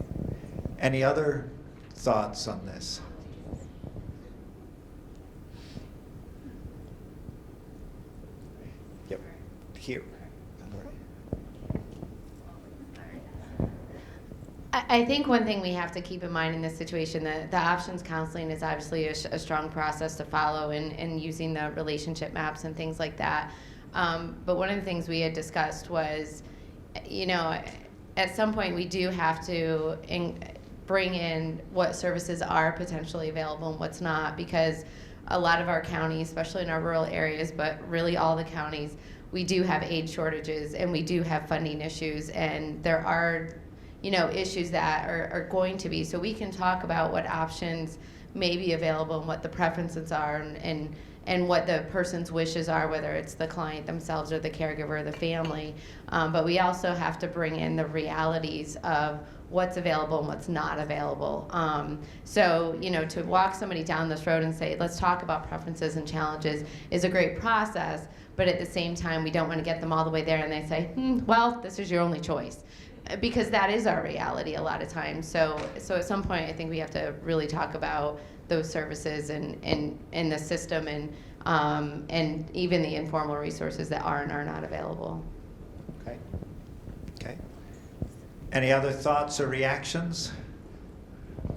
Any other thoughts on this? Yep. Here. I think one thing we have to keep in mind in this situation, that the options counseling is obviously a strong process to follow, and using the relationship maps and things like that. But one of the things we had discussed was, at some point we do have to bring in what services are potentially available and what's not, because a lot of our counties, especially in our rural areas, but really all the counties, we do have aid shortages and we do have funding issues, and there are issues that are going to be. So we can talk about what options may be available and what the preferences are, and what the person's wishes are, whether it's the client themselves or the caregiver or the family. But we also have to bring in the realities of what's available and what's not available. So, to walk somebody down this road and say, let's talk about preferences and challenges, is a great process. But at the same time, we don't want to get them all the way there and they say, well, this is your only choice. Because that is our reality a lot of times. So at some point, I think we have to really talk about those services and the system, and even the informal resources that are and are not available. Okay. Any other thoughts or reactions? I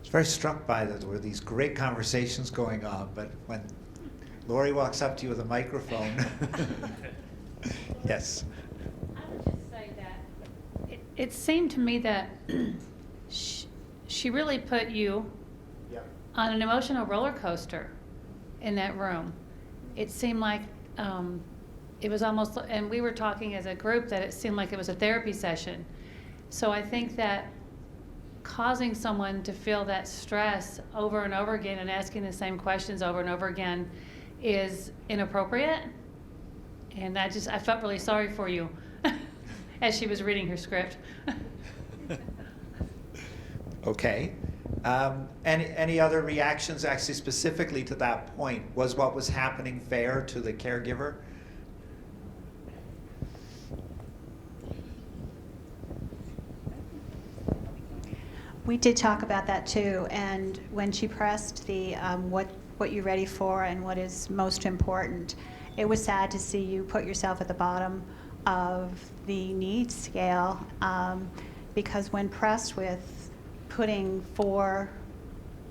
was very struck by that there were these great conversations going on, but when Lori walks up to you with a microphone. Yes. I would just say that it seemed to me that she really put you on an emotional roller coaster in that room. It seemed like it was almost, and we were talking as a group, that it seemed like it was a therapy session. So I think that causing someone to feel that stress over and over again and asking the same questions over and over again is inappropriate. And I felt really sorry for you as she was reading her script. Okay. Any other reactions actually specifically to that point? Was what was happening fair to the caregiver? We did talk about that too, and when she pressed the what you're ready for and what is most important, it was sad to see you put yourself at the bottom of the needs scale, because when pressed with putting 4,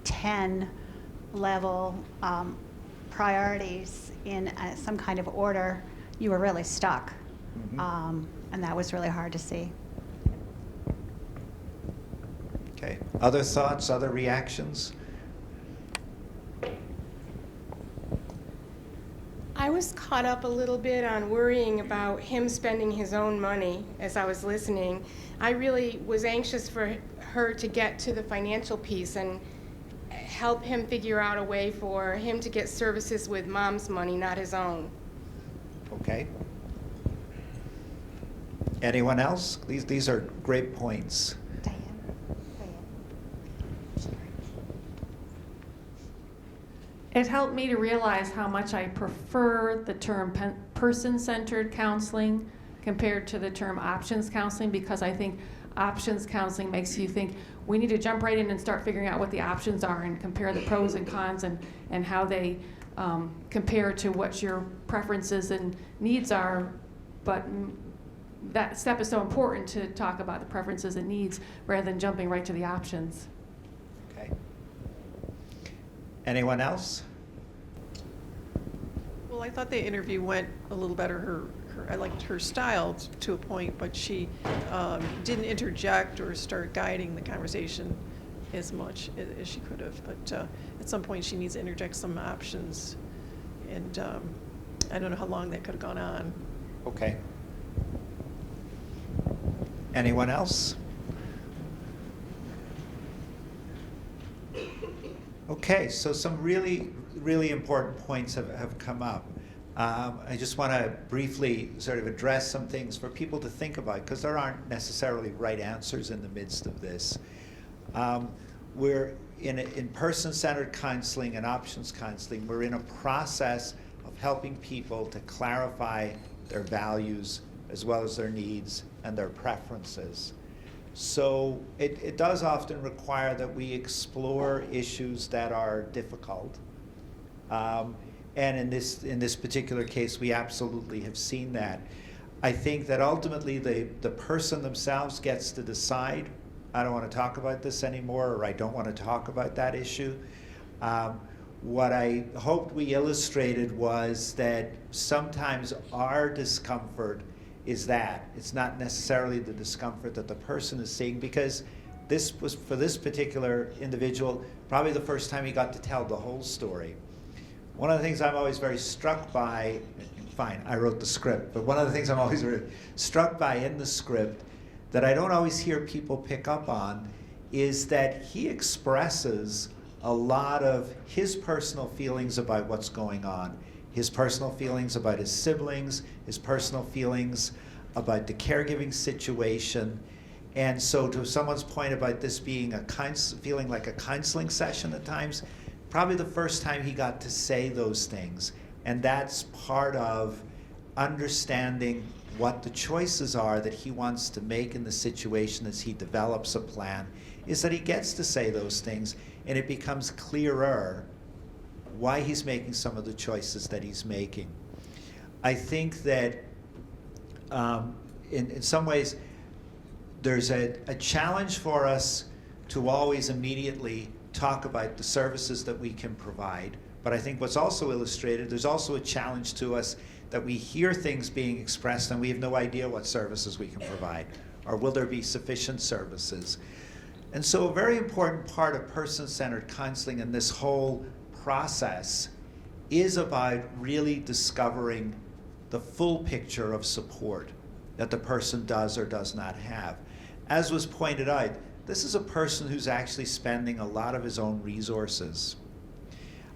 10 level priorities in some kind of order, you were really stuck. Mm-hmm. And that was really hard to see. Okay. Other thoughts, other reactions? I was caught up a little bit on worrying about him spending his own money as I was listening. I really was anxious for her to get to the financial piece and help him figure out a way for him to get services with mom's money, not his own. Okay. Anyone else? These are great points. It helped me to realize how much I prefer the term person-centered counseling compared to the term options counseling, because I think options counseling makes you think we need to jump right in and start figuring out what the options are and compare the pros and cons and how they compare to what your preferences and needs are. But that step is so important to talk about the preferences and needs rather than jumping right to the options. Okay. Anyone else? Well, I thought the interview went a little better. I liked her style to a point, but she didn't interject or start guiding the conversation as much as she could have. But at some point, she needs to interject some options, and I don't know how long that could have gone on. Okay. Anyone else? Okay, so some really, really important points have come up. I just want to briefly sort of address some things for people to think about, because there aren't necessarily right answers in the midst of this. We're in person-centered counseling and options counseling, we're in a process of helping people to clarify their values as well as their needs and their preferences. So it does often require that we explore issues that are difficult. And in this particular case, we absolutely have seen that. I think that ultimately the person themselves gets to decide, I don't want to talk about this anymore, or I don't want to talk about that issue. What I hoped we illustrated was that sometimes our discomfort is that. It's not necessarily the discomfort that the person is seeing, because this was, for this particular individual, probably the first time he got to tell the whole story. One of the things I'm always very struck by, fine, I wrote the script, but one of the things I'm always very struck by in the script that I don't always hear people pick up on is that he expresses a lot of his personal feelings about what's going on. His personal feelings about his siblings, his personal feelings about the caregiving situation. And so to someone's point about this being feeling like a counseling session at times, probably the first time he got to say those things. And that's part of understanding what the choices are that he wants to make in the situation as he develops a plan, is that he gets to say those things, and it becomes clearer why he's making some of the choices that he's making. I think that in some ways there's a challenge for us to always immediately talk about the services that we can provide, but I think what's also illustrated, there's also a challenge to us that we hear things being expressed and we have no idea what services we can provide, or will there be sufficient services. And so a very important part of person-centered counseling in this whole process is about really discovering the full picture of support that the person does or does not have. As was pointed out, this is a person who's actually spending a lot of his own resources.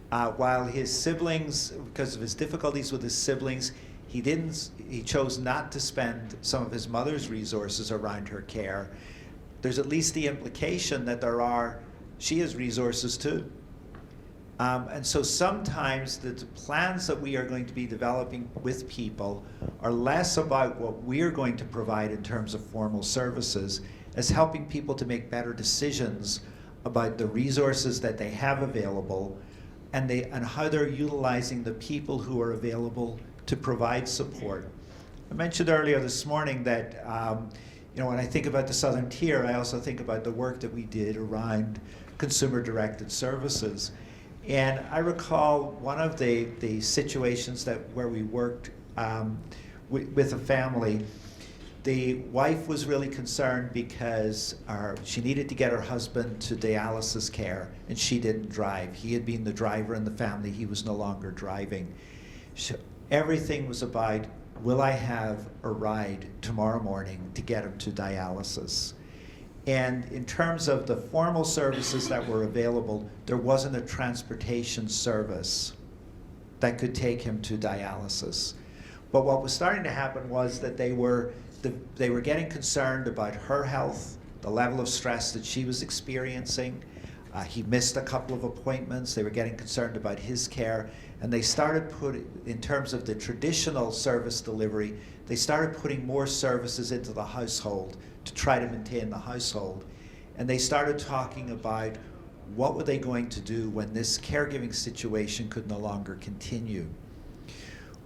While his siblings, because of his difficulties with his siblings, he chose not to spend some of his mother's resources around her care. There's at least the implication that she has resources too. And so sometimes the plans that we are going to be developing with people are less about what we're going to provide in terms of formal services as helping people to make better decisions about the resources that they have available and how they're utilizing the people who are available to provide support. I mentioned earlier this morning that when I think about the Southern Tier, I also think about the work that we did around consumer-directed services. And I recall one of the situations where we worked with a family. The wife was really concerned because she needed to get her husband to dialysis care, and she didn't drive. He had been the driver in the family. He was no longer driving. Everything was about, will I have a ride tomorrow morning to get him to dialysis? And in terms of the formal services that were available, there wasn't a transportation service that could take him to dialysis. But what was starting to happen was that they were getting concerned about her health, the level of stress that she was experiencing. He missed a couple of appointments. They were getting concerned about his care. And they started putting, in terms of the traditional service delivery, they started putting more services into the household to try to maintain the household. And they started talking about what were they going to do when this caregiving situation could no longer continue.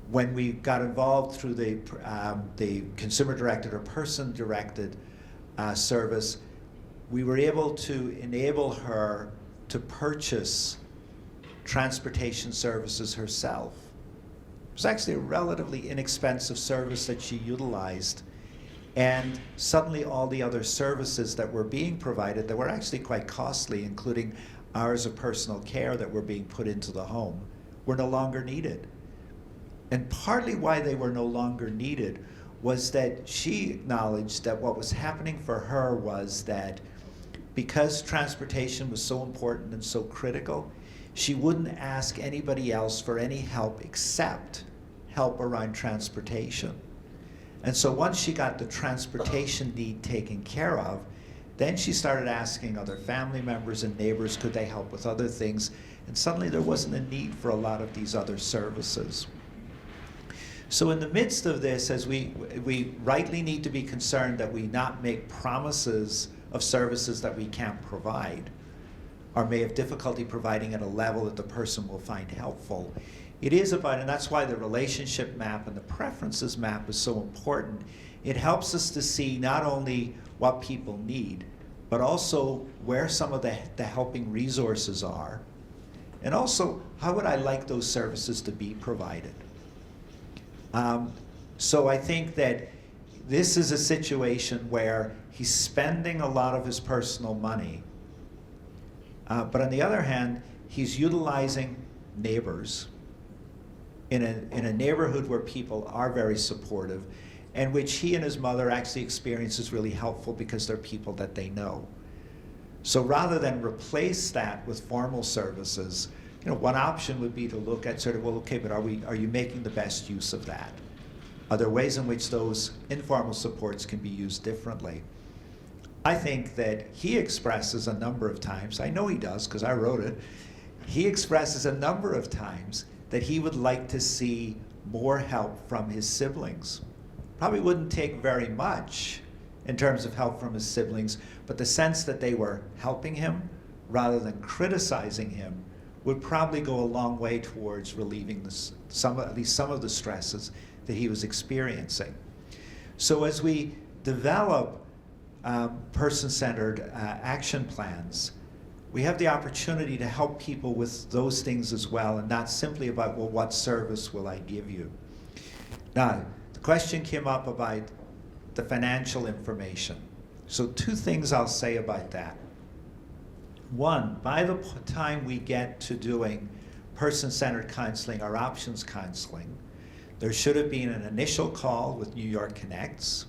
When we got involved through the consumer-directed or person-directed service, we were able to enable her to purchase transportation services herself. It was actually a relatively inexpensive service that she utilized. And suddenly all the other services that were being provided that were actually quite costly, including hours of personal care that were being put into the home, were no longer needed. And partly why they were no longer needed was that she acknowledged that what was happening for her was that because transportation was so important and so critical, she wouldn't ask anybody else for any help except help around transportation. And so once she got the transportation need taken care of, then she started asking other family members and neighbors, could they help with other things? And suddenly there wasn't a need for a lot of these other services. So in the midst of this, as we rightly need to be concerned that we not make promises of services that we can't provide, or may have difficulty providing at a level that the person will find helpful. It is about, and that's why the relationship map and the preferences map is so important. It helps us to see not only what people need, but also where some of the helping resources are, and also how would I like those services to be provided. So I think that this is a situation where he's spending a lot of his personal money, but on the other hand, he's utilizing neighbors in a neighborhood where people are very supportive, and which he and his mother actually experience as really helpful because they're people that they know. So rather than replace that with formal services, one option would be to look at sort of, well, okay, but are you making the best use of that? Are there ways in which those informal supports can be used differently? I think that he expresses a number of times, I know he does because I wrote it, he expresses a number of times that he would like to see more help from his siblings. Probably wouldn't take very much in terms of help from his siblings, but the sense that they were helping him rather than criticizing him would probably go a long way towards relieving at least some of the stresses that he was experiencing. So as we develop person-centered action plans, we have the opportunity to help people with those things as well, and not simply about, well, what service will I give you? Now, the question came up about the financial information. So 2 things I'll say about that. One, by the time we get to doing person-centered counseling or options counseling, there should have been an initial call with New York Connects.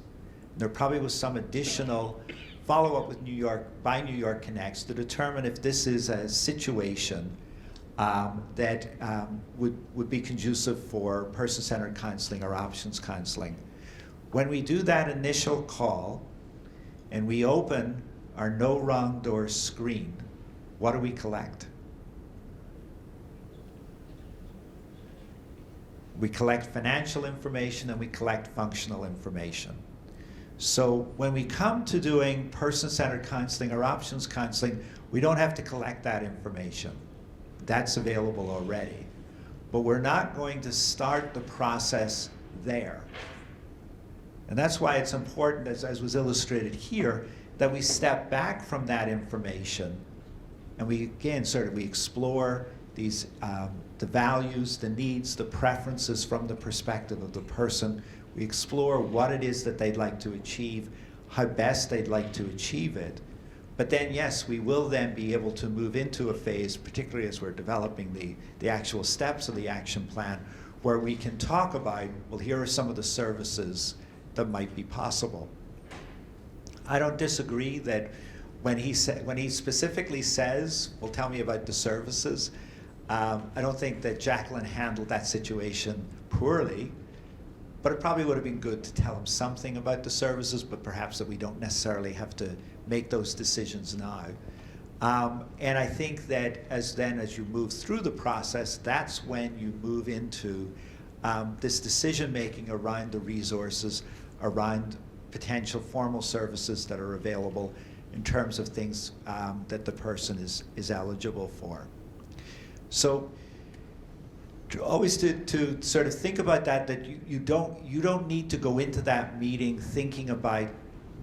There probably was some additional follow-up with New York Connects to determine if this is a situation that would be conducive for person-centered counseling or options counseling. When we do that initial call and we open our No Wrong Door screen, what do we collect? We collect financial information and we collect functional information. So when we come to doing person-centered counseling or options counseling, we don't have to collect that information. That's available already. But we're not going to start the process there. And that's why it's important, as was illustrated here, that we step back from that information and we, again, we explore these, the values, the needs, the preferences from the perspective of the person. We explore what it is that they'd like to achieve, how best they'd like to achieve it. But then, yes, we will then be able to move into a phase, particularly as we're developing the actual steps of the action plan, where we can talk about, well, here are some of the services that might be possible. I don't disagree that when he specifically says, well, tell me about the services, I don't think that Jacqueline handled that situation poorly, but it probably would have been good to tell him something about the services, but perhaps that we don't necessarily have to make those decisions now. And I think that as you move through the process, that's when you move into this decision-making around the resources, around potential formal services that are available in terms of things that the person is eligible for. So always to sort of think about that you don't need to go into that meeting thinking about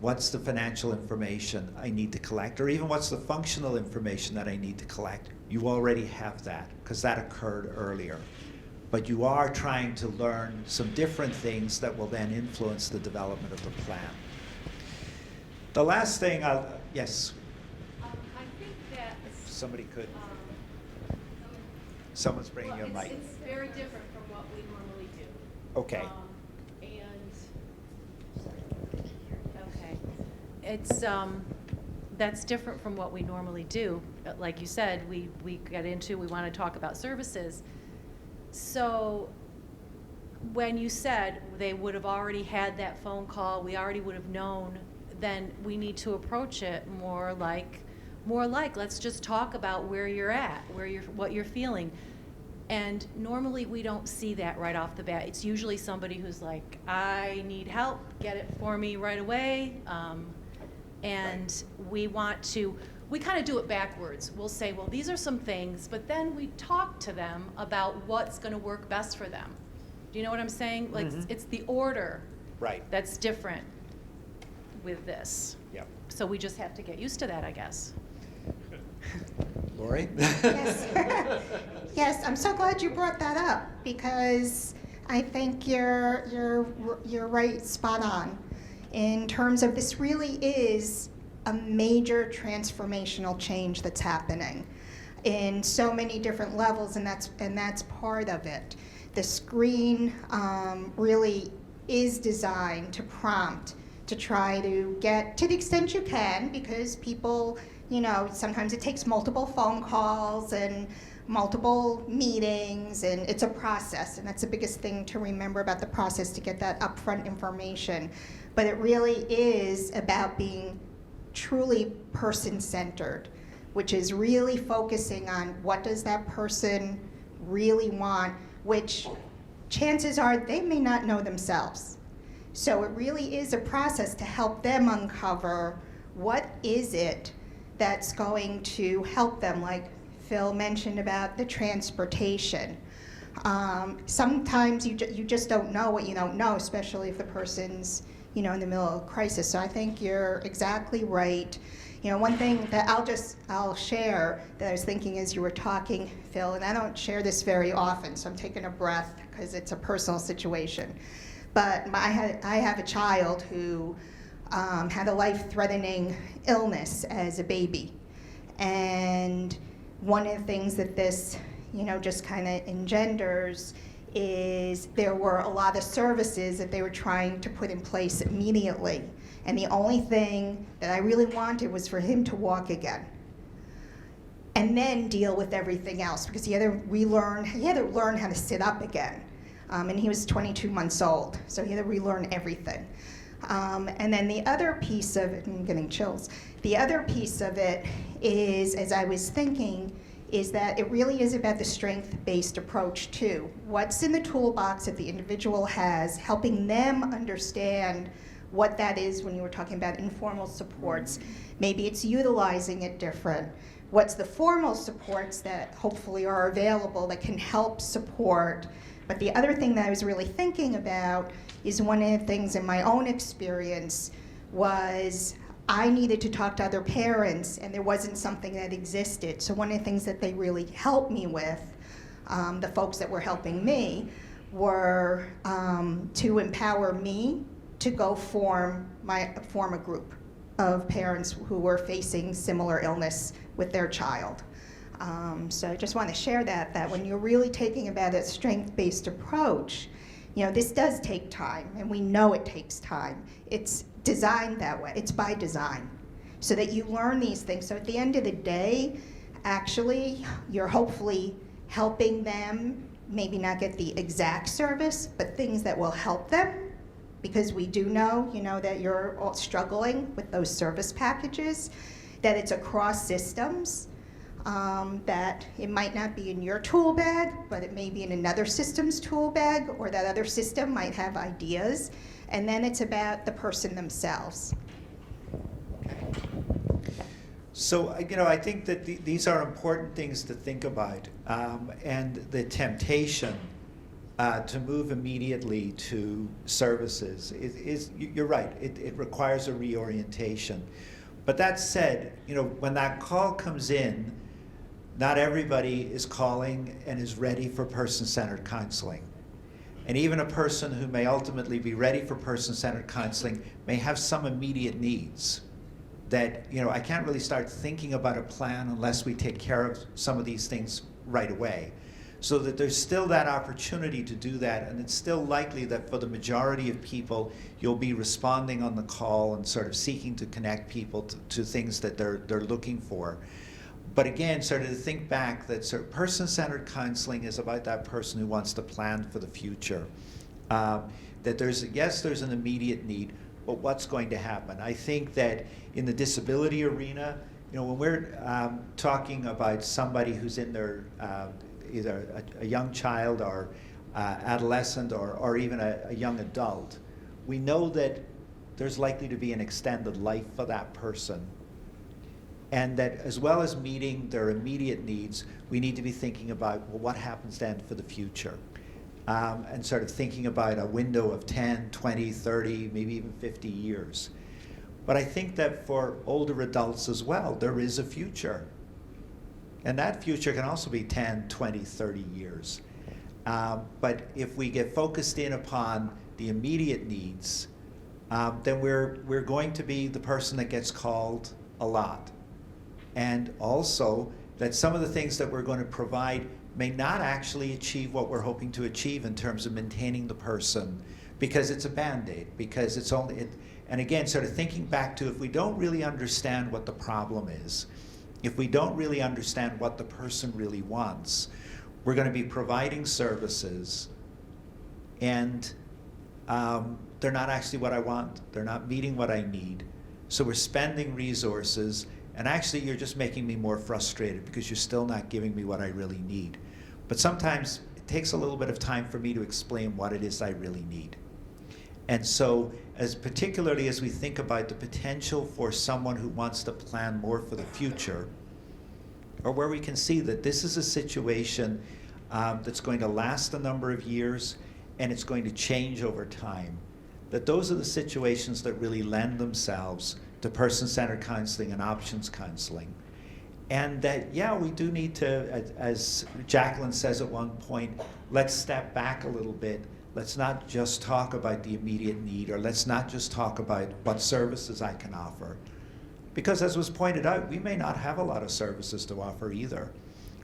what's the financial information I need to collect, or even what's the functional information that I need to collect. You already have that, because that occurred earlier. But you are trying to learn some different things that will then influence the development of the plan. The last thing yes? I think that Somebody could. Someone's bringing you a mic. It's very different from what we normally do. Okay. It's that's different from what we normally do. Like you said, we get into, we want to talk about services. So when you said they would have already had that phone call, we already would have known, then we need to approach it more like let's just talk about where you're at, what you're feeling. And normally we don't see that right off the bat. It's usually somebody who's like, I need help, get it for me right away. And we kind of do it backwards. We'll say, well, these are some things, but then we talk to them about what's going to work best for them. Do you know what I'm saying? Like, it's the order that's different with this. Yep. So we just have to get used to that, I guess. Lori? Yes. Yes, I'm so glad you brought that up, because I think you're right, spot on. In terms of, this really is a major transformational change that's happening in so many different levels, and that's part of it. The screen really is designed to prompt, to try to get, to the extent you can, because people, sometimes it takes multiple phone calls and multiple meetings, and it's a process, and that's the biggest thing to remember about the process, to get that upfront information. But it really is about being truly person-centered, which is really focusing on what does that person really want, which chances are they may not know themselves. So it really is a process to help them uncover what is it that's going to help them, like Phil mentioned about the transportation. Sometimes you just don't know what you don't know, especially if the person's in the middle of a crisis. So I think you're exactly right. One thing that I'll share that I was thinking as you were talking, Phil, and I don't share this very often, so I'm taking a breath because it's a personal situation. But I have a child who had a life-threatening illness as a baby. And one of the things that this, just kind of engenders is there were a lot of services that they were trying to put in place immediately. And the only thing that I really wanted was for him to walk again. And then deal with everything else, because he had to learn how to sit up again. And he was 22 months old, so he had to relearn everything. And then the other piece of it, I'm getting chills, the other piece of it is, as I was thinking, is that it really is about the strength-based approach too. What's in the toolbox that the individual has, helping them understand what that is when you were talking about informal supports. Maybe it's utilizing it different. What's the formal supports that hopefully are available that can help support? But the other thing that I was really thinking about is, one of the things in my own experience was I needed to talk to other parents, and there wasn't something that existed. So one of the things that they really helped me with, the folks that were helping me, were to empower me to go form a group of parents who were facing similar illness with their child. So I just want to share that when you're really taking about a strength-based approach, this does take time, and we know it takes time. It's designed that way. It's by design, so that you learn these things. So at the end of the day, actually, you're hopefully helping them maybe not get the exact service, but things that will help them, because we do know, that you're all struggling with those service packages, that it's across systems, that it might not be in your tool bag, but it may be in another system's tool bag, or that other system might have ideas, and then it's about the person themselves. So, I think that these are important things to think about, and the temptation to move immediately to services is you're right, it requires a reorientation. But that said, when that call comes in, not everybody is calling and is ready for person-centered counseling. And even a person who may ultimately be ready for person-centered counseling may have some immediate needs that, I can't really start thinking about a plan unless we take care of some of these things right away. So that there's still that opportunity to do that, and it's still likely that for the majority of people, you'll be responding on the call and sort of seeking to connect people to things that they're looking for. But again, sort of to think back that sort of person-centered counseling is about that person who wants to plan for the future. That there's an immediate need, but what's going to happen? I think that in the disability arena, when we're talking about somebody who's in their either a young child or adolescent or even a young adult, we know that there's likely to be an extended life for that person. And that as well as meeting their immediate needs, we need to be thinking about, well, what happens then for the future? And sort of thinking about a window of 10, 20, 30, maybe even 50 years. But I think that for older adults as well, there is a future. And that future can also be 10, 20, 30 years. But if we get focused in upon the immediate needs, then we're going to be the person that gets called a lot. And also that some of the things that we're going to provide may not actually achieve what we're hoping to achieve in terms of maintaining the person, because it's a Band-Aid, because it's only, and again, sort of thinking back to, if we don't really understand what the problem is, if we don't really understand what the person really wants, we're going to be providing services and they're not actually what I want. They're not meeting what I need. So we're spending resources, and actually you're just making me more frustrated because you're still not giving me what I really need. But sometimes it takes a little bit of time for me to explain what it is I really need. And so, particularly as we think about the potential for someone who wants to plan more for the future, or where we can see that this is a situation that's going to last a number of years and it's going to change over time, that those are the situations that really lend themselves to person-centered counseling and options counseling. And that, yeah, we do need to, as Jacqueline says at one point, let's step back a little bit. Let's not just talk about the immediate need, or let's not just talk about what services I can offer. Because as was pointed out, we may not have a lot of services to offer either.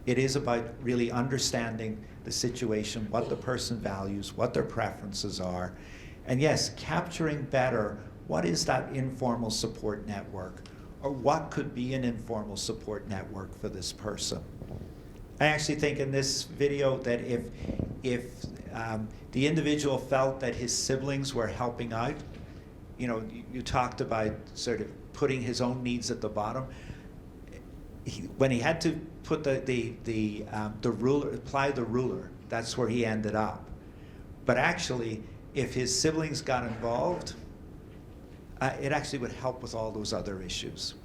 It is about really understanding the situation, what the person values, what their preferences are, and yes, capturing better what is that informal support network, or what could be an informal support network for this person. I actually think in this video that if the individual felt that his siblings were helping out, you talked about sort of putting his own needs at the bottom. When he had to put the ruler, apply the ruler, that's where he ended up. But actually, if his siblings got involved, it actually would help with all those other issues.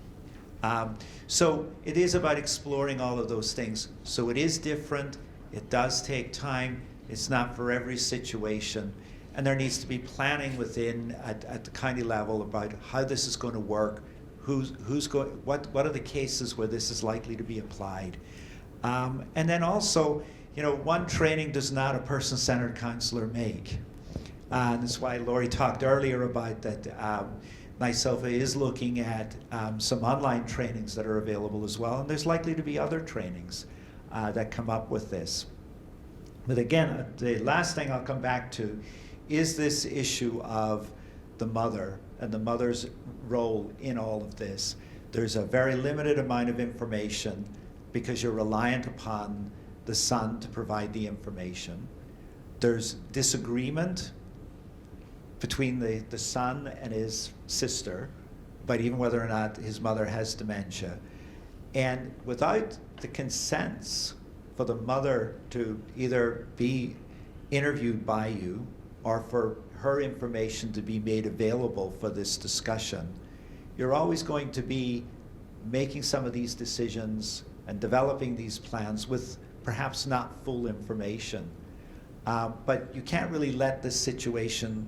So it is about exploring all of those things. So it is different. It does take time. It's not for every situation. And there needs to be planning within at the county level about how this is going to work, who's going, what are the cases where this is likely to be applied. And then also, one training does not a person-centered counselor make. And that's why Lori talked earlier about that NYSOFA is looking at some online trainings that are available as well, and there's likely to be other trainings that come up with this. But again, the last thing I'll come back to is this issue of the mother and the mother's role in all of this. There's a very limited amount of information because you're reliant upon the son to provide the information. There's disagreement between the son and his sister, but even whether or not his mother has dementia. And without the consents for the mother to either be interviewed by you or for her information to be made available for this discussion, you're always going to be making some of these decisions and developing these plans with perhaps not full information. But you can't really let this situation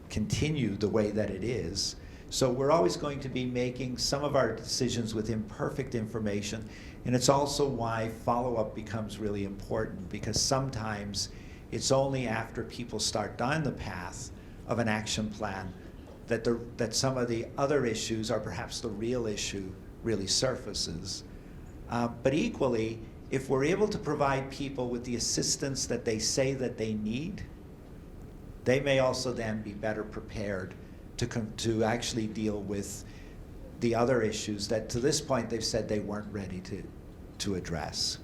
continue the way that it is. So we're always going to be making some of our decisions with imperfect information, and it's also why follow-up becomes really important, because sometimes it's only after people start down the path of an action plan that some of the other issues, or perhaps the real issue, really surfaces. But equally, if we're able to provide people with the assistance that they say that they need, they may also then be better prepared to actually deal with the other issues that to this point they've said they weren't ready to address.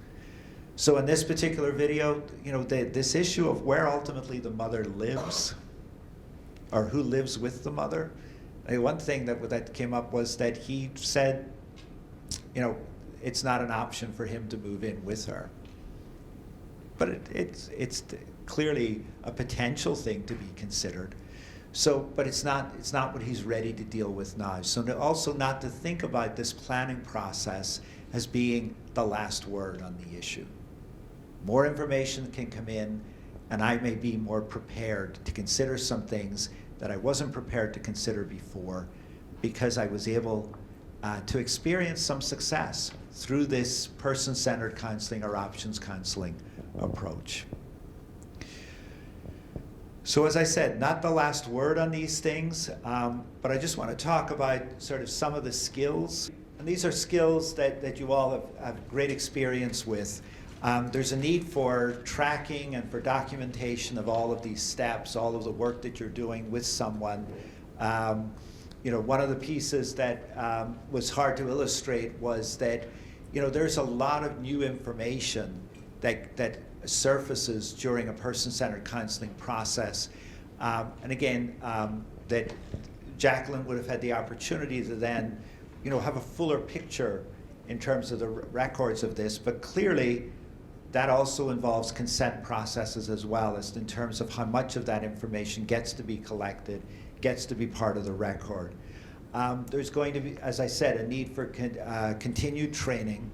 So in this particular video, this issue of where ultimately the mother lives, or who lives with the mother, one thing that came up was that he said, it's not an option for him to move in with her. But it's clearly a potential thing to be considered. So, but it's not what he's ready to deal with now. So also not to think about this planning process as being the last word on the issue. More information can come in, and I may be more prepared to consider some things that I wasn't prepared to consider before, because I was able to experience some success through this person-centered counseling or options counseling approach. So as I said, not the last word on these things, but I just want to talk about sort of some of the skills. And these are skills that you all have great experience with. There's a need for tracking and for documentation of all of these steps, all of the work that you're doing with someone. One of the pieces that was hard to illustrate was that there's a lot of new information that surfaces during a person-centered counseling process. And again, that Jacqueline would have had the opportunity to then have a fuller picture in terms of the records of this, but clearly that also involves consent processes as well, as in terms of how much of that information gets to be collected, gets to be part of the record. There's going to be, as I said, a need for continued training.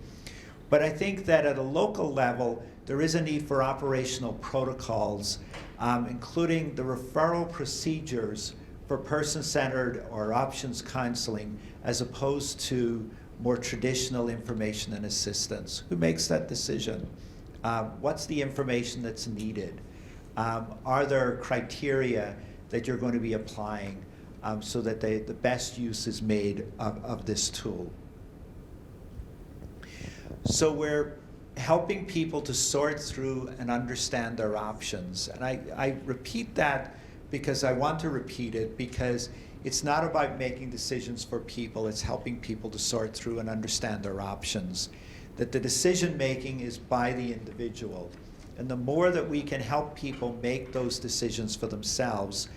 But I think that at a local level, there is a need for operational protocols, including the referral procedures for person-centered or options counseling, as opposed to more traditional information and assistance. Who makes that decision? What's the information that's needed? Are there criteria that you're going to be applying so that the best use is made of this tool? So we're helping people to sort through and understand their options. And I repeat that because I want to repeat it, because it's not about making decisions for people, it's helping people to sort through and understand their options. That the decision making is by the individual. And the more that we can help people make those decisions for themselves,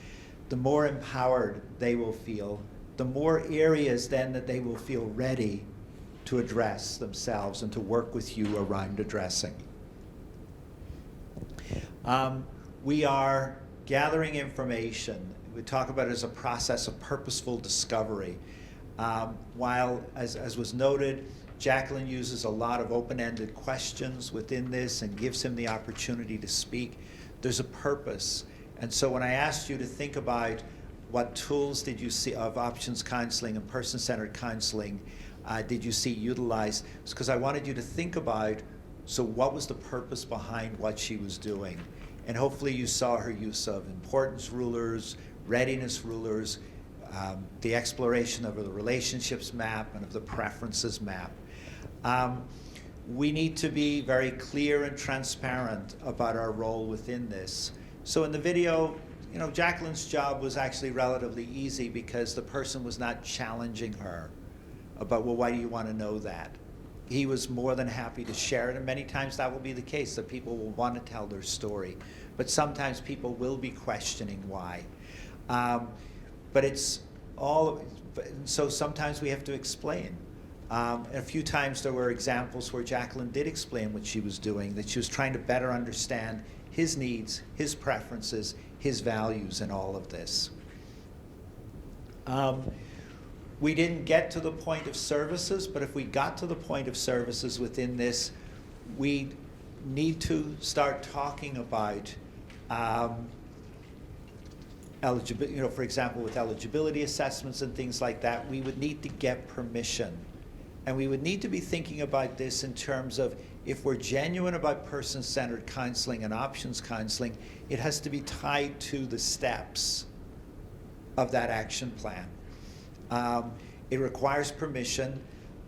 the more empowered they will feel, the more areas then that they will feel ready to address themselves and to work with you around addressing. We are gathering information. We talk about it as a process of purposeful discovery. While, as was noted, Jacqueline uses a lot of open-ended questions within this and gives him the opportunity to speak, there's a purpose. And so when I asked you to think about what tools did you see of options counseling and person-centered counseling did you see utilized, it's because I wanted you to think about, so what was the purpose behind what she was doing? And hopefully you saw her use of importance rulers, readiness rulers, the exploration of the relationships map and of the preferences map. We need to be very clear and transparent about our role within this. So in the video, you know, Jacqueline's job was actually relatively easy because the person was not challenging her about, well, why do you want to know that? He was more than happy to share it, and many times that will be the case, that people will want to tell their story. But sometimes people will be questioning why. But it's all, so sometimes we have to explain. A few times there were examples where Jacqueline did explain what she was doing, that she was trying to better understand his needs, his preferences, his values in all of this. We didn't get to the point of services, but if we got to the point of services within this, we need to start talking about eligibility, you know, for example, with eligibility assessments and things like that, we would need to get permission. And we would need to be thinking about this in terms of, if we're genuine about person-centered counseling and options counseling, it has to be tied to the steps of that action plan. It requires permission,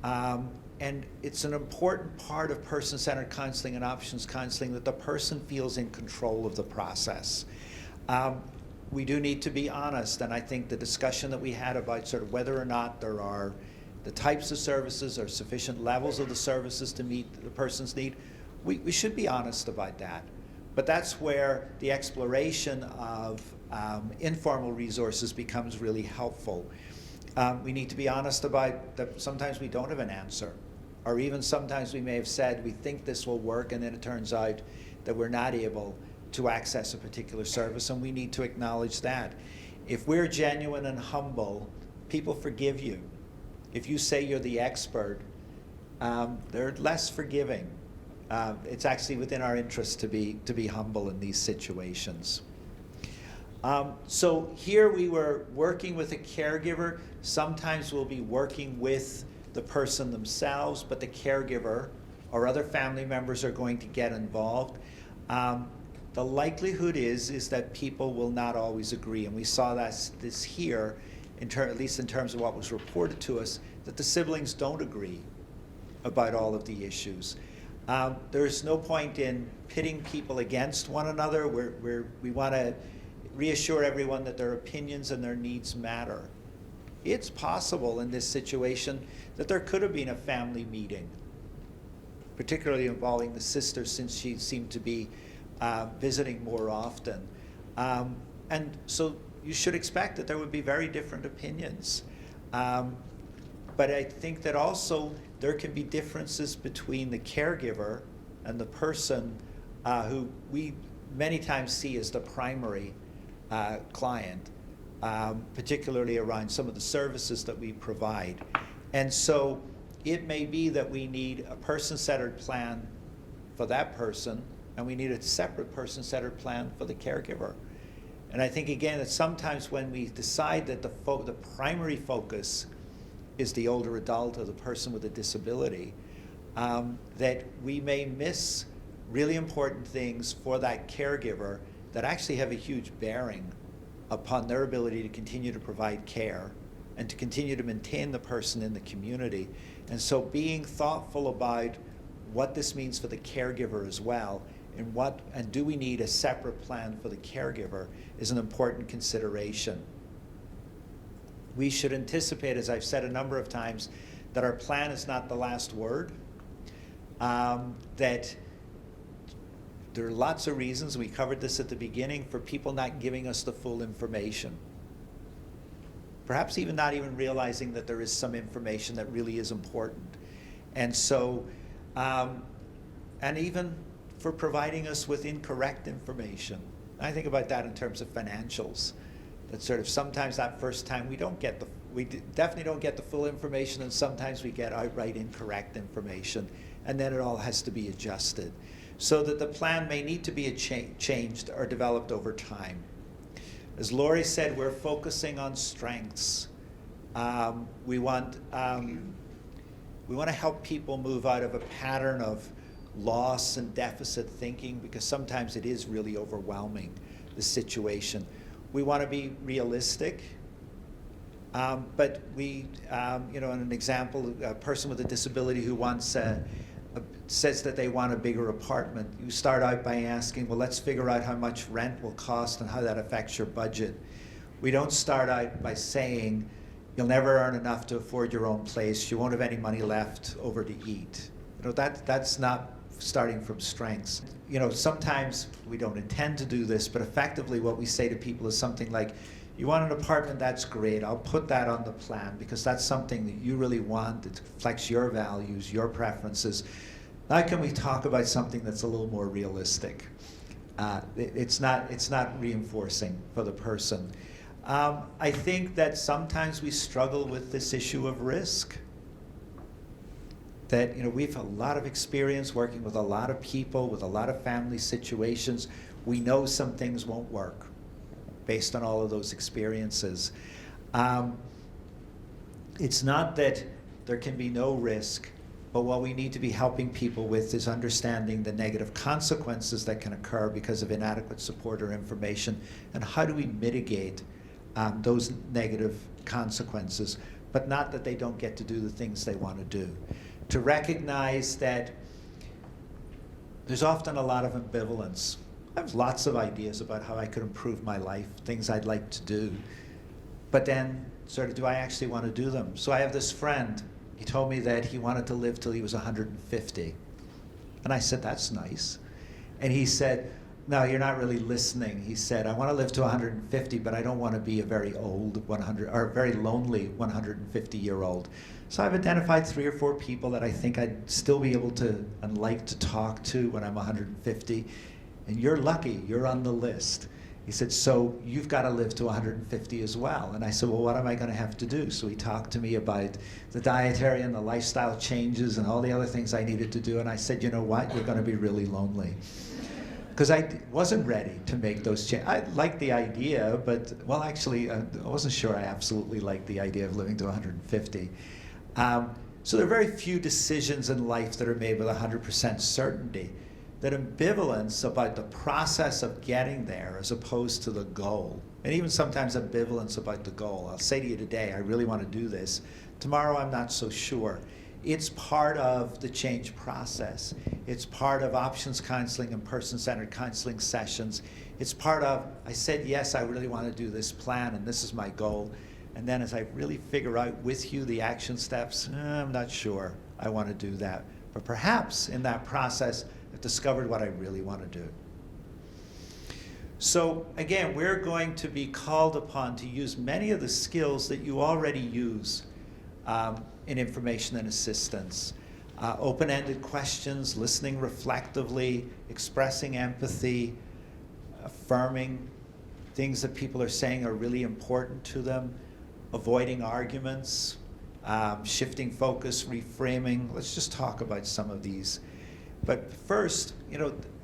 and it's an important part of person-centered counseling and options counseling that the person feels in control of the process. We do need to be honest, and I think the discussion that we had about sort of whether or not there are the types of services or sufficient levels of the services to meet the person's need, we should be honest about that. But that's where the exploration of informal resources becomes really helpful. We need to be honest about that sometimes we don't have an answer, or even sometimes we may have said we think this will work, and then it turns out that we're not able to access a particular service, and we need to acknowledge that. If we're genuine and humble, people forgive you. If you say you're the expert, they're less forgiving. It's actually within our interest to be humble in these situations. So here we were working with a caregiver. Sometimes we'll be working with the person themselves, but the caregiver or other family members are going to get involved. The likelihood is that people will not always agree, and we saw this here, at least in terms of what was reported to us, that the siblings don't agree about all of the issues. There's no point in pitting people against one another. We want to reassure everyone that their opinions and their needs matter. It's possible in this situation that there could have been a family meeting, particularly involving the sister, since she seemed to be visiting more often. And so you should expect that there would be very different opinions. But I think that also there can be differences between the caregiver and the person who we many times see as the primary client, particularly around some of the services that we provide. And so it may be that we need a person-centered plan for that person, and we need a separate person-centered plan for the caregiver. And I think, again, that sometimes when we decide that the primary focus is the older adult or the person with a disability, that we may miss really important things for that caregiver that actually have a huge bearing upon their ability to continue to provide care and to continue to maintain the person in the community. And so being thoughtful about what this means for the caregiver as well, and do we need a separate plan for the caregiver, is an important consideration. We should anticipate, as I've said a number of times, that our plan is not the last word, that there are lots of reasons, we covered this at the beginning, for people not giving us the full information. Perhaps even not even realizing that there is some information that really is important. And so, and even for providing us with incorrect information. I think about that in terms of financials. That sort of sometimes that first time we definitely don't get the full information, and sometimes we get outright incorrect information, and then it all has to be adjusted. So that the plan may need to be changed or developed over time. As Lori said, we're focusing on strengths. We want to help people move out of a pattern of loss and deficit thinking, because sometimes it is really overwhelming, the situation. We want to be realistic. But we, in an example, a person with a disability who wants says that they want a bigger apartment. You start out by asking, well, let's figure out how much rent will cost and how that affects your budget. We don't start out by saying, you'll never earn enough to afford your own place. You won't have any money left over to eat. That's not starting from strengths. Sometimes we don't intend to do this, but effectively what we say to people is something like, you want an apartment, that's great. I'll put that on the plan because that's something that you really want. It reflects your values, your preferences. Now can we talk about something that's a little more realistic? It's not reinforcing for the person. I think that sometimes we struggle with this issue of risk. That we've a lot of experience working with a lot of people, with a lot of family situations. We know some things won't work based on all of those experiences. It's not that there can be no risk, but what we need to be helping people with is understanding the negative consequences that can occur because of inadequate support or information, and how do we mitigate those negative consequences, but not that they don't get to do the things they want to do. To recognize that there's often a lot of ambivalence. I have lots of ideas about how I could improve my life, things I'd like to do, but then sort of, do I actually want to do them? So I have this friend, he told me that he wanted to live till he was 150. And I said, that's nice. And he said, no, you're not really listening. He said, I want to live to 150, but I don't want to be a very old very lonely 150-year-old. So I've identified 3 or 4 people that I think I'd still be able to and like to talk to when I'm 150. And you're lucky, you're on the list. He said, so you've got to live to 150 as well. And I said, well, what am I going to have to do? So he talked to me about the dietary and the lifestyle changes and all the other things I needed to do. And I said, you know what, you're going to be really lonely. Because I wasn't ready to make those changes. I liked the idea, but, well, actually, I wasn't sure I absolutely liked the idea of living to 150. So there are very few decisions in life that are made with 100% certainty. That ambivalence about the process of getting there as opposed to the goal, and even sometimes ambivalence about the goal. I'll say to you today, I really want to do this. Tomorrow, I'm not so sure. It's part of the change process. It's part of options counseling and person-centered counseling sessions. It's part of, I said, yes, I really want to do this plan, and this is my goal. And then as I really figure out with you the action steps, I'm not sure I want to do that. But perhaps in that process, I've discovered what I really want to do. So again, we're going to be called upon to use many of the skills that you already use in information and assistance. Open-ended questions, listening reflectively, expressing empathy, affirming things that people are saying are really important to them, avoiding arguments, shifting focus, reframing. Let's just talk about some of these. But first,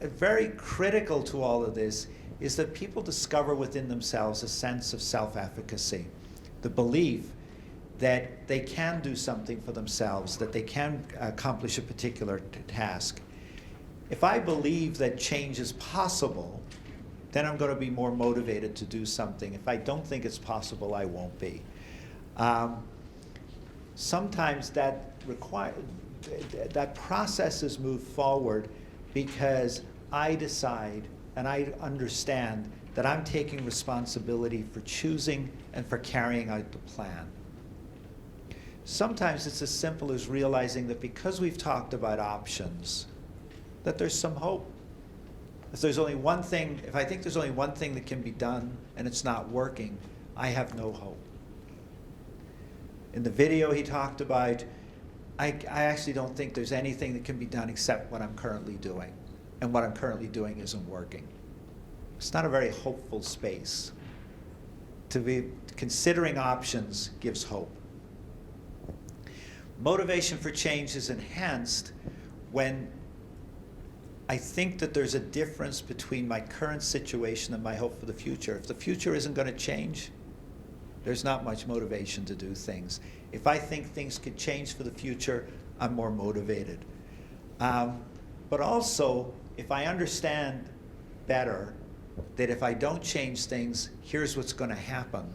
very critical to all of this is that people discover within themselves a sense of self-efficacy, the belief that they can do something for themselves, that they can accomplish a particular task. If I believe that change is possible, then I'm going to be more motivated to do something. If I don't think it's possible, I won't be. Sometimes that processes move forward because I decide and I understand that I'm taking responsibility for choosing and for carrying out the plan. Sometimes it's as simple as realizing that because we've talked about options, that there's some hope. If I think there's only one thing that can be done and it's not working, I have no hope. In the video he talked about, I actually don't think there's anything that can be done except what I'm currently doing. And what I'm currently doing isn't working. It's not a very hopeful space. To be considering options gives hope. Motivation for change is enhanced when I think that there's a difference between my current situation and my hope for the future. If the future isn't going to change, there's not much motivation to do things. If I think things could change for the future, I'm more motivated. But also, if I understand better that if I don't change things, here's what's going to happen,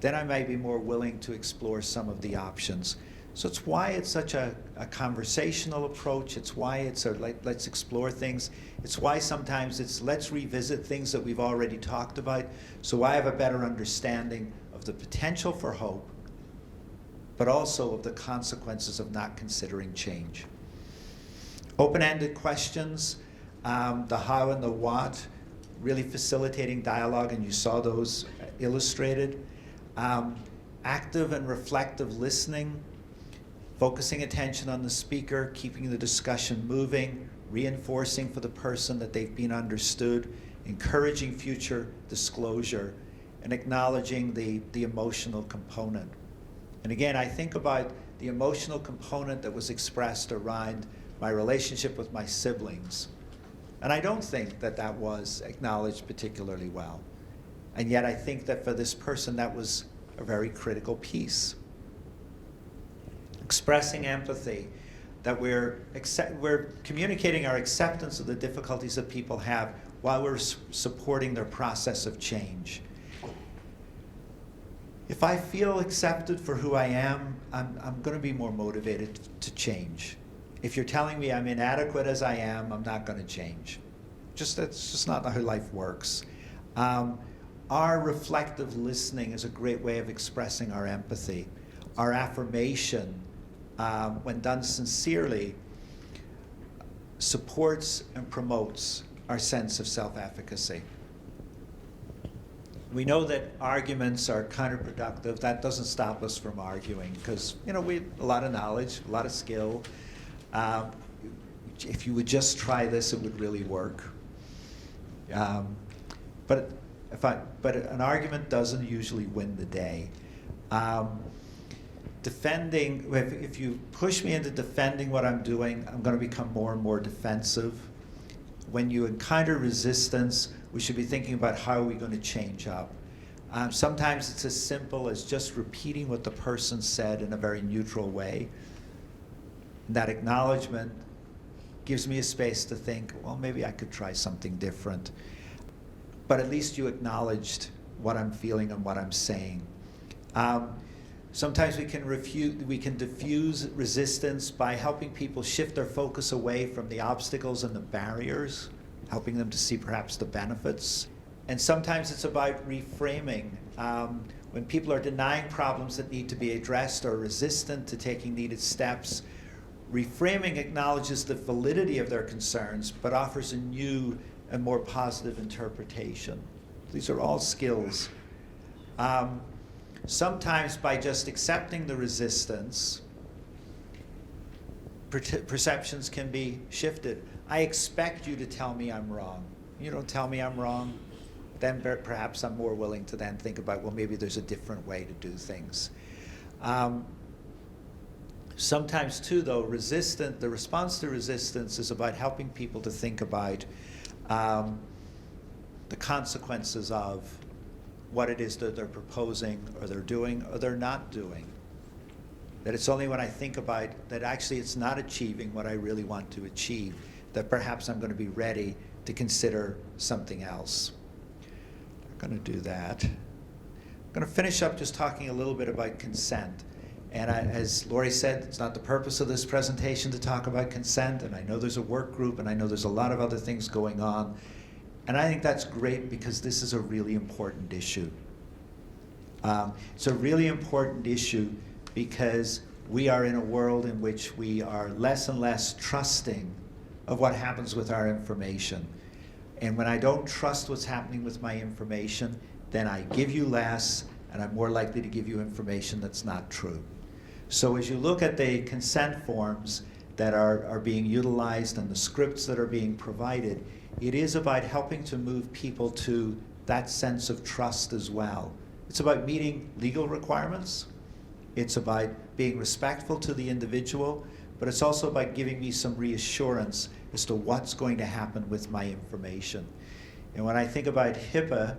then I might be more willing to explore some of the options. So it's why it's such a conversational approach. It's why it's a let's explore things. It's why sometimes it's let's revisit things that we've already talked about, so I have a better understanding of the potential for hope, but also of the consequences of not considering change. Open-ended questions, the how and the what, really facilitating dialogue, and you saw those illustrated. Active and reflective listening, focusing attention on the speaker, keeping the discussion moving, reinforcing for the person that they've been understood, encouraging future disclosure, and acknowledging the emotional component. And again, I think about the emotional component that was expressed around my relationship with my siblings. And I don't think that that was acknowledged particularly well. And yet I think that for this person, that was a very critical piece. Expressing empathy, that we're communicating our acceptance of the difficulties that people have while we're supporting their process of change. If I feel accepted for who I am, I'm going to be more motivated to change. If you're telling me I'm inadequate as I am, I'm not going to change. That's just not how life works. Our reflective listening is a great way of expressing our empathy. Our affirmation, when done sincerely, supports and promotes our sense of self-efficacy. We know that arguments are counterproductive. That doesn't stop us from arguing because, we have a lot of knowledge, a lot of skill. If you would just try this, it would really work. But an argument doesn't usually win the day. Defending, if you push me into defending what I'm doing, I'm going to become more and more defensive. When you encounter resistance, we should be thinking about how are we going to change up. Sometimes it's as simple as just repeating what the person said in a very neutral way. That acknowledgement gives me a space to think, well, maybe I could try something different. But at least you acknowledged what I'm feeling and what I'm saying. Sometimes we can diffuse resistance by helping people shift their focus away from the obstacles and the barriers, helping them to see perhaps the benefits. And sometimes it's about reframing. When people are denying problems that need to be addressed or resistant to taking needed steps, reframing acknowledges the validity of their concerns, but offers a new and more positive interpretation. These are all skills. Sometimes by just accepting the resistance, perceptions can be shifted. I expect you to tell me I'm wrong. You don't tell me I'm wrong, then perhaps I'm more willing to then think about, well, maybe there's a different way to do things. Sometimes too, though, the response to resistance is about helping people to think about the consequences of what it is that they're proposing or they're doing or they're not doing. That it's only when I think about that actually it's not achieving what I really want to achieve that perhaps I'm going to be ready to consider something else. I'm going to do that. I'm going to finish up just talking a little bit about consent. And as Lori said, it's not the purpose of this presentation to talk about consent, and I know there's a work group, and I know there's a lot of other things going on. And I think that's great because this is a really important issue. It's a really important issue because we are in a world in which we are less and less trusting of what happens with our information. And when I don't trust what's happening with my information, then I give you less, and I'm more likely to give you information that's not true. So as you look at the consent forms that are being utilized and the scripts that are being provided, it is about helping to move people to that sense of trust as well. It's about meeting legal requirements. It's about being respectful to the individual, but it's also about giving me some reassurance as to what's going to happen with my information. And when I think about HIPAA,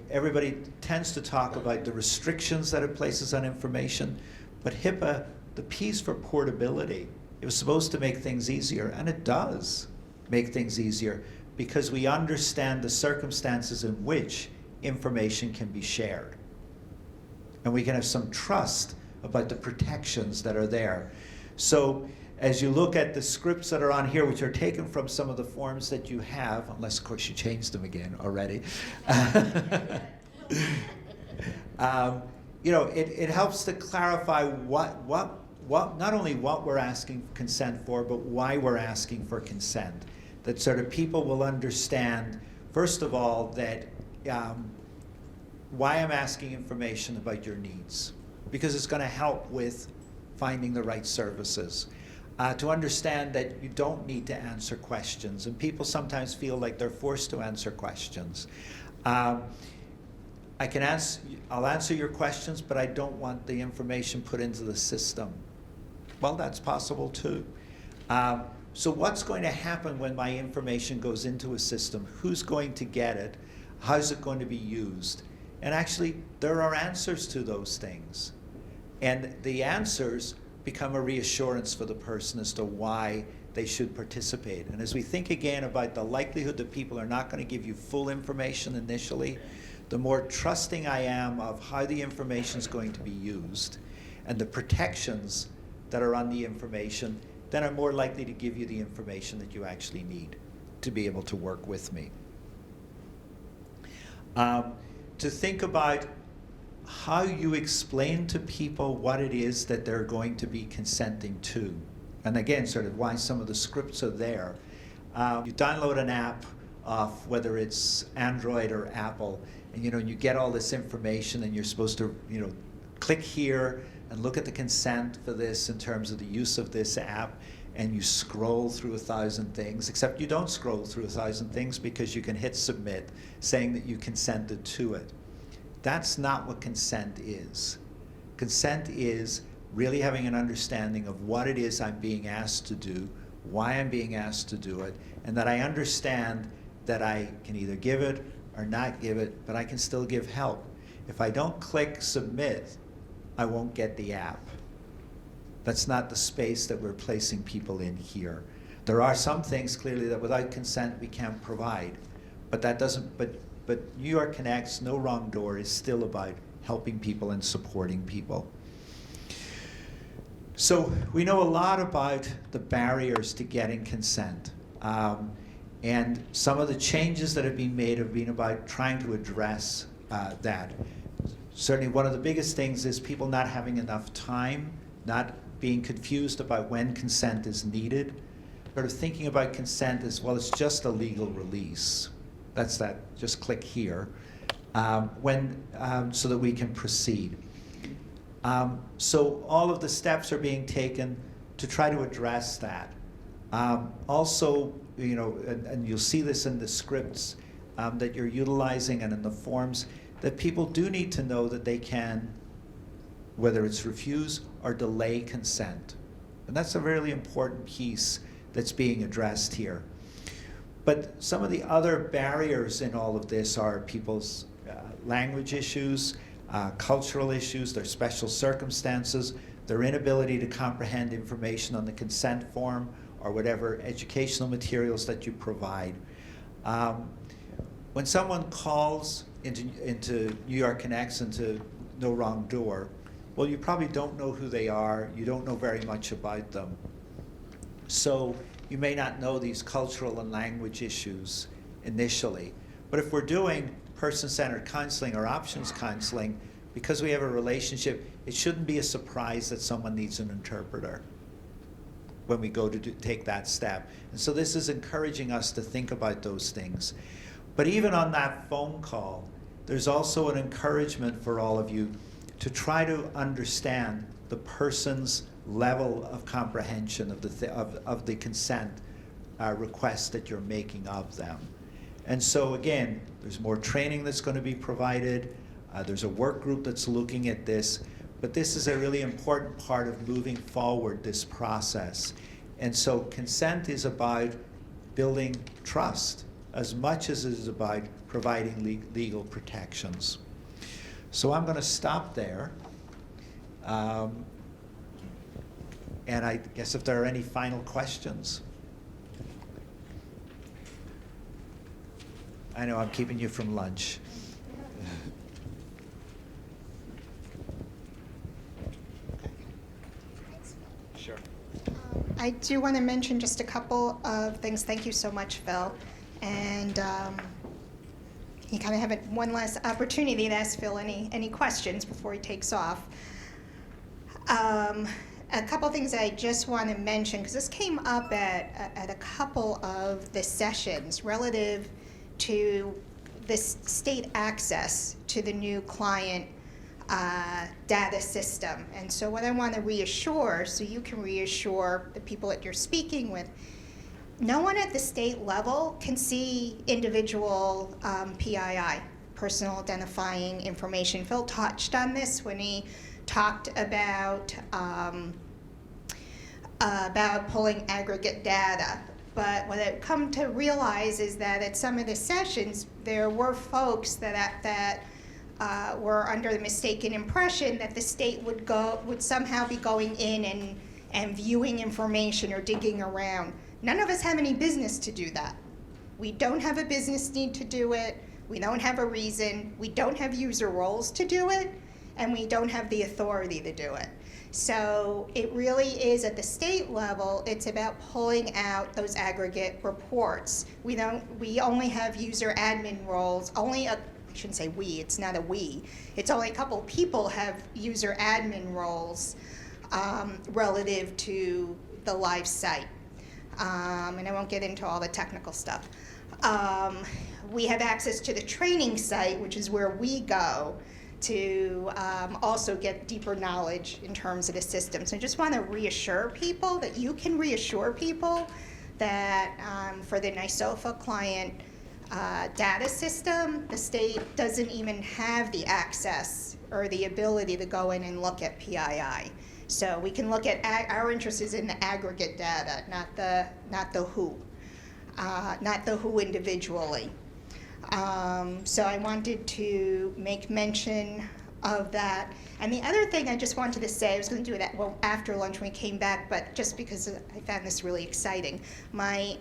everybody tends to talk about the restrictions that it places on information, but HIPAA, the piece for portability, it was supposed to make things easier, and it does make things easier because we understand the circumstances in which information can be shared. And we can have some trust about the protections that are there. So as you look at the scripts that are on here, which are taken from some of the forms that you have, unless of course you changed them again already, you know, it helps to clarify what not only what we're asking consent for, but why we're asking for consent. That sort of people will understand, first of all, that why I'm asking information about your needs, because it's going to help with finding the right services. To understand that you don't need to answer questions, and people sometimes feel like they're forced to answer questions. I'll answer your questions, but I don't want the information put into the system. Well, that's possible too. So what's going to happen when my information goes into a system? Who's going to get it? How's it going to be used? And actually, there are answers to those things. And the answers become a reassurance for the person as to why they should participate. And as we think again about the likelihood that people are not going to give you full information initially, the more trusting I am of how the information is going to be used and the protections that are on the information, then I'm more likely to give you the information that you actually need to be able to work with me. To think about how you explain to people what it is that they're going to be consenting to. And again, sort of why some of the scripts are there. You download an app off, whether it's Android or Apple, and you get all this information, and you're supposed to click here and look at the consent for this in terms of the use of this app, and you scroll through 1,000 things, except you don't scroll through 1,000 things because you can hit submit saying that you consented to it. That's not what consent is. Consent is really having an understanding of what it is I'm being asked to do, why I'm being asked to do it, and that I understand that I can either give it or not give it, but I can still give help. If I don't click submit, I won't get the app. That's not the space that we're placing people in here. There are some things clearly that without consent we can't provide, but that doesn't. But New York Connects, No Wrong Door, is still about helping people and supporting people. So we know a lot about the barriers to getting consent. And some of the changes that have been made have been about trying to address that. Certainly one of the biggest things is people not having enough time, not being confused about when consent is needed, sort of thinking about consent as, well, it's just a legal release. That's that, just click here, so that we can proceed. So all of the steps are being taken to try to address that. Also, and you'll see this in the scripts that you're utilizing and in the forms, that people do need to know that they can, whether it's refuse or delay consent. And that's a really important piece that's being addressed here. But some of the other barriers in all of this are people's language issues, cultural issues, their special circumstances, their inability to comprehend information on the consent form or whatever educational materials that you provide. When someone calls into New York Connects, into No Wrong Door, well, you probably don't know who they are, you don't know very much about them. So you may not know these cultural and language issues initially. But if we're doing person-centered counseling or options counseling, because we have a relationship, it shouldn't be a surprise that someone needs an interpreter when we go to take that step. And so this is encouraging us to think about those things. But even on that phone call, there's also an encouragement for all of you to try to understand the person's level of comprehension of the consent request that you're making of them. And so again, there's more training that's going to be provided. There's a work group that's looking at this. But this is a really important part of moving forward this process. And so consent is about building trust as much as it is about providing legal protections. So I'm going to stop there. And I guess if there are any final questions. I know I'm keeping you from lunch. I do want to mention just a couple of things. Thank you so much, Phil. And you kind of have one last opportunity to ask Phil any questions before he takes off. A couple things I just want to mention, because this came up at a couple of the sessions relative to this state access to the new client data system. And so what I want to reassure, so you can reassure the people that you're speaking with, no one at the state level can see individual PII, personal identifying information. Phil touched on this when he talked about pulling aggregate data. But what I've come to realize is that at some of the sessions, there were folks that were under the mistaken impression that the state would somehow be going in and viewing information or digging around. None of us have any business to do that. We don't have a business need to do it. We don't have a reason. We don't have user roles to do it, and we don't have the authority to do it. So it really is at the state level, it's about pulling out those aggregate reports. We only have user admin roles, I shouldn't say we, it's not a we. It's only a couple people have user admin roles relative to the live site. And I won't get into all the technical stuff. We have access to the training site, which is where we go to also get deeper knowledge in terms of the system. So I just want to reassure people that you can reassure people that for the NYSOFA client data system, the state doesn't even have the access or the ability to go in and look at PII. So we can look at, our interest is in the aggregate data, not the who individually. So I wanted to make mention of that. And the other thing I just wanted to say, I was going to do that after lunch when we came back, but just because I found this really exciting. My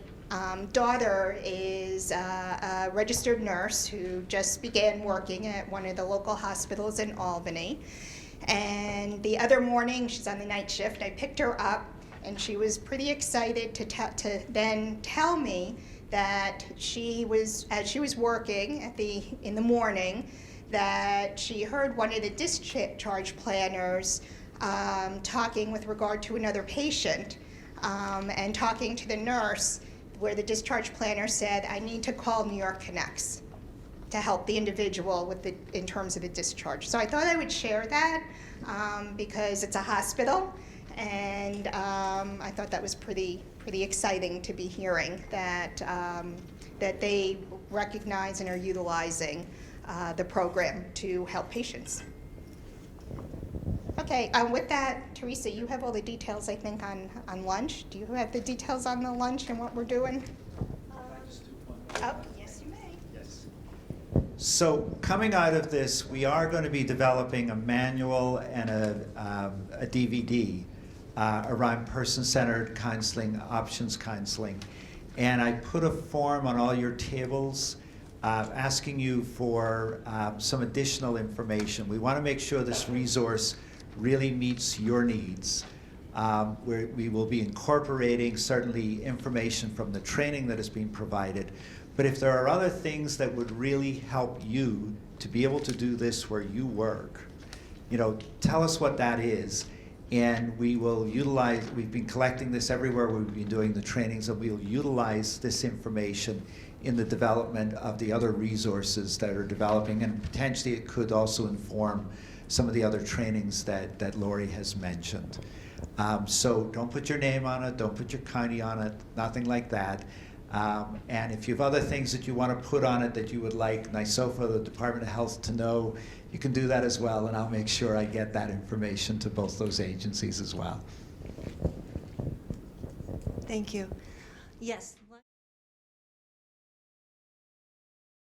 daughter is a registered nurse who just began working at one of the local hospitals in Albany. And the other morning, she's on the night shift, I picked her up, and she was pretty excited to then tell me that as she was working in the morning, that she heard one of the discharge planners talking with regard to another patient and talking to the nurse, where the discharge planner said, I need to call New York Connects to help the individual in terms of the discharge. So I thought I would share that because it's a hospital, and I thought that was pretty exciting to be hearing that they recognize and are utilizing the program to help patients. Okay, with that, Teresa, you have all the details, I think, on lunch. Do you have the details on the lunch and what we're doing? Oh, yes, you may. Yes. So coming out of this, we are going to be developing a manual and a DVD around person-centered counseling, options counseling. And I put a form on all your tables asking you for some additional information. We want to make sure this resource really meets your needs. We will be incorporating certainly information from the training that is being provided. But if there are other things that would really help you to be able to do this where you work, tell us what that is. And we will utilize, we've been collecting this everywhere we've been doing the trainings, and we'll utilize this information in the development of the other resources that are developing, and potentially it could also inform some of the other trainings that Lori has mentioned. So don't put your name on it, don't put your county on it, nothing like that. And if you have other things that you want to put on it that you would like NYSOFA, the Department of Health, to know, you can do that as well, and I'll make sure I get that information to both those agencies as well. Thank you. Yes.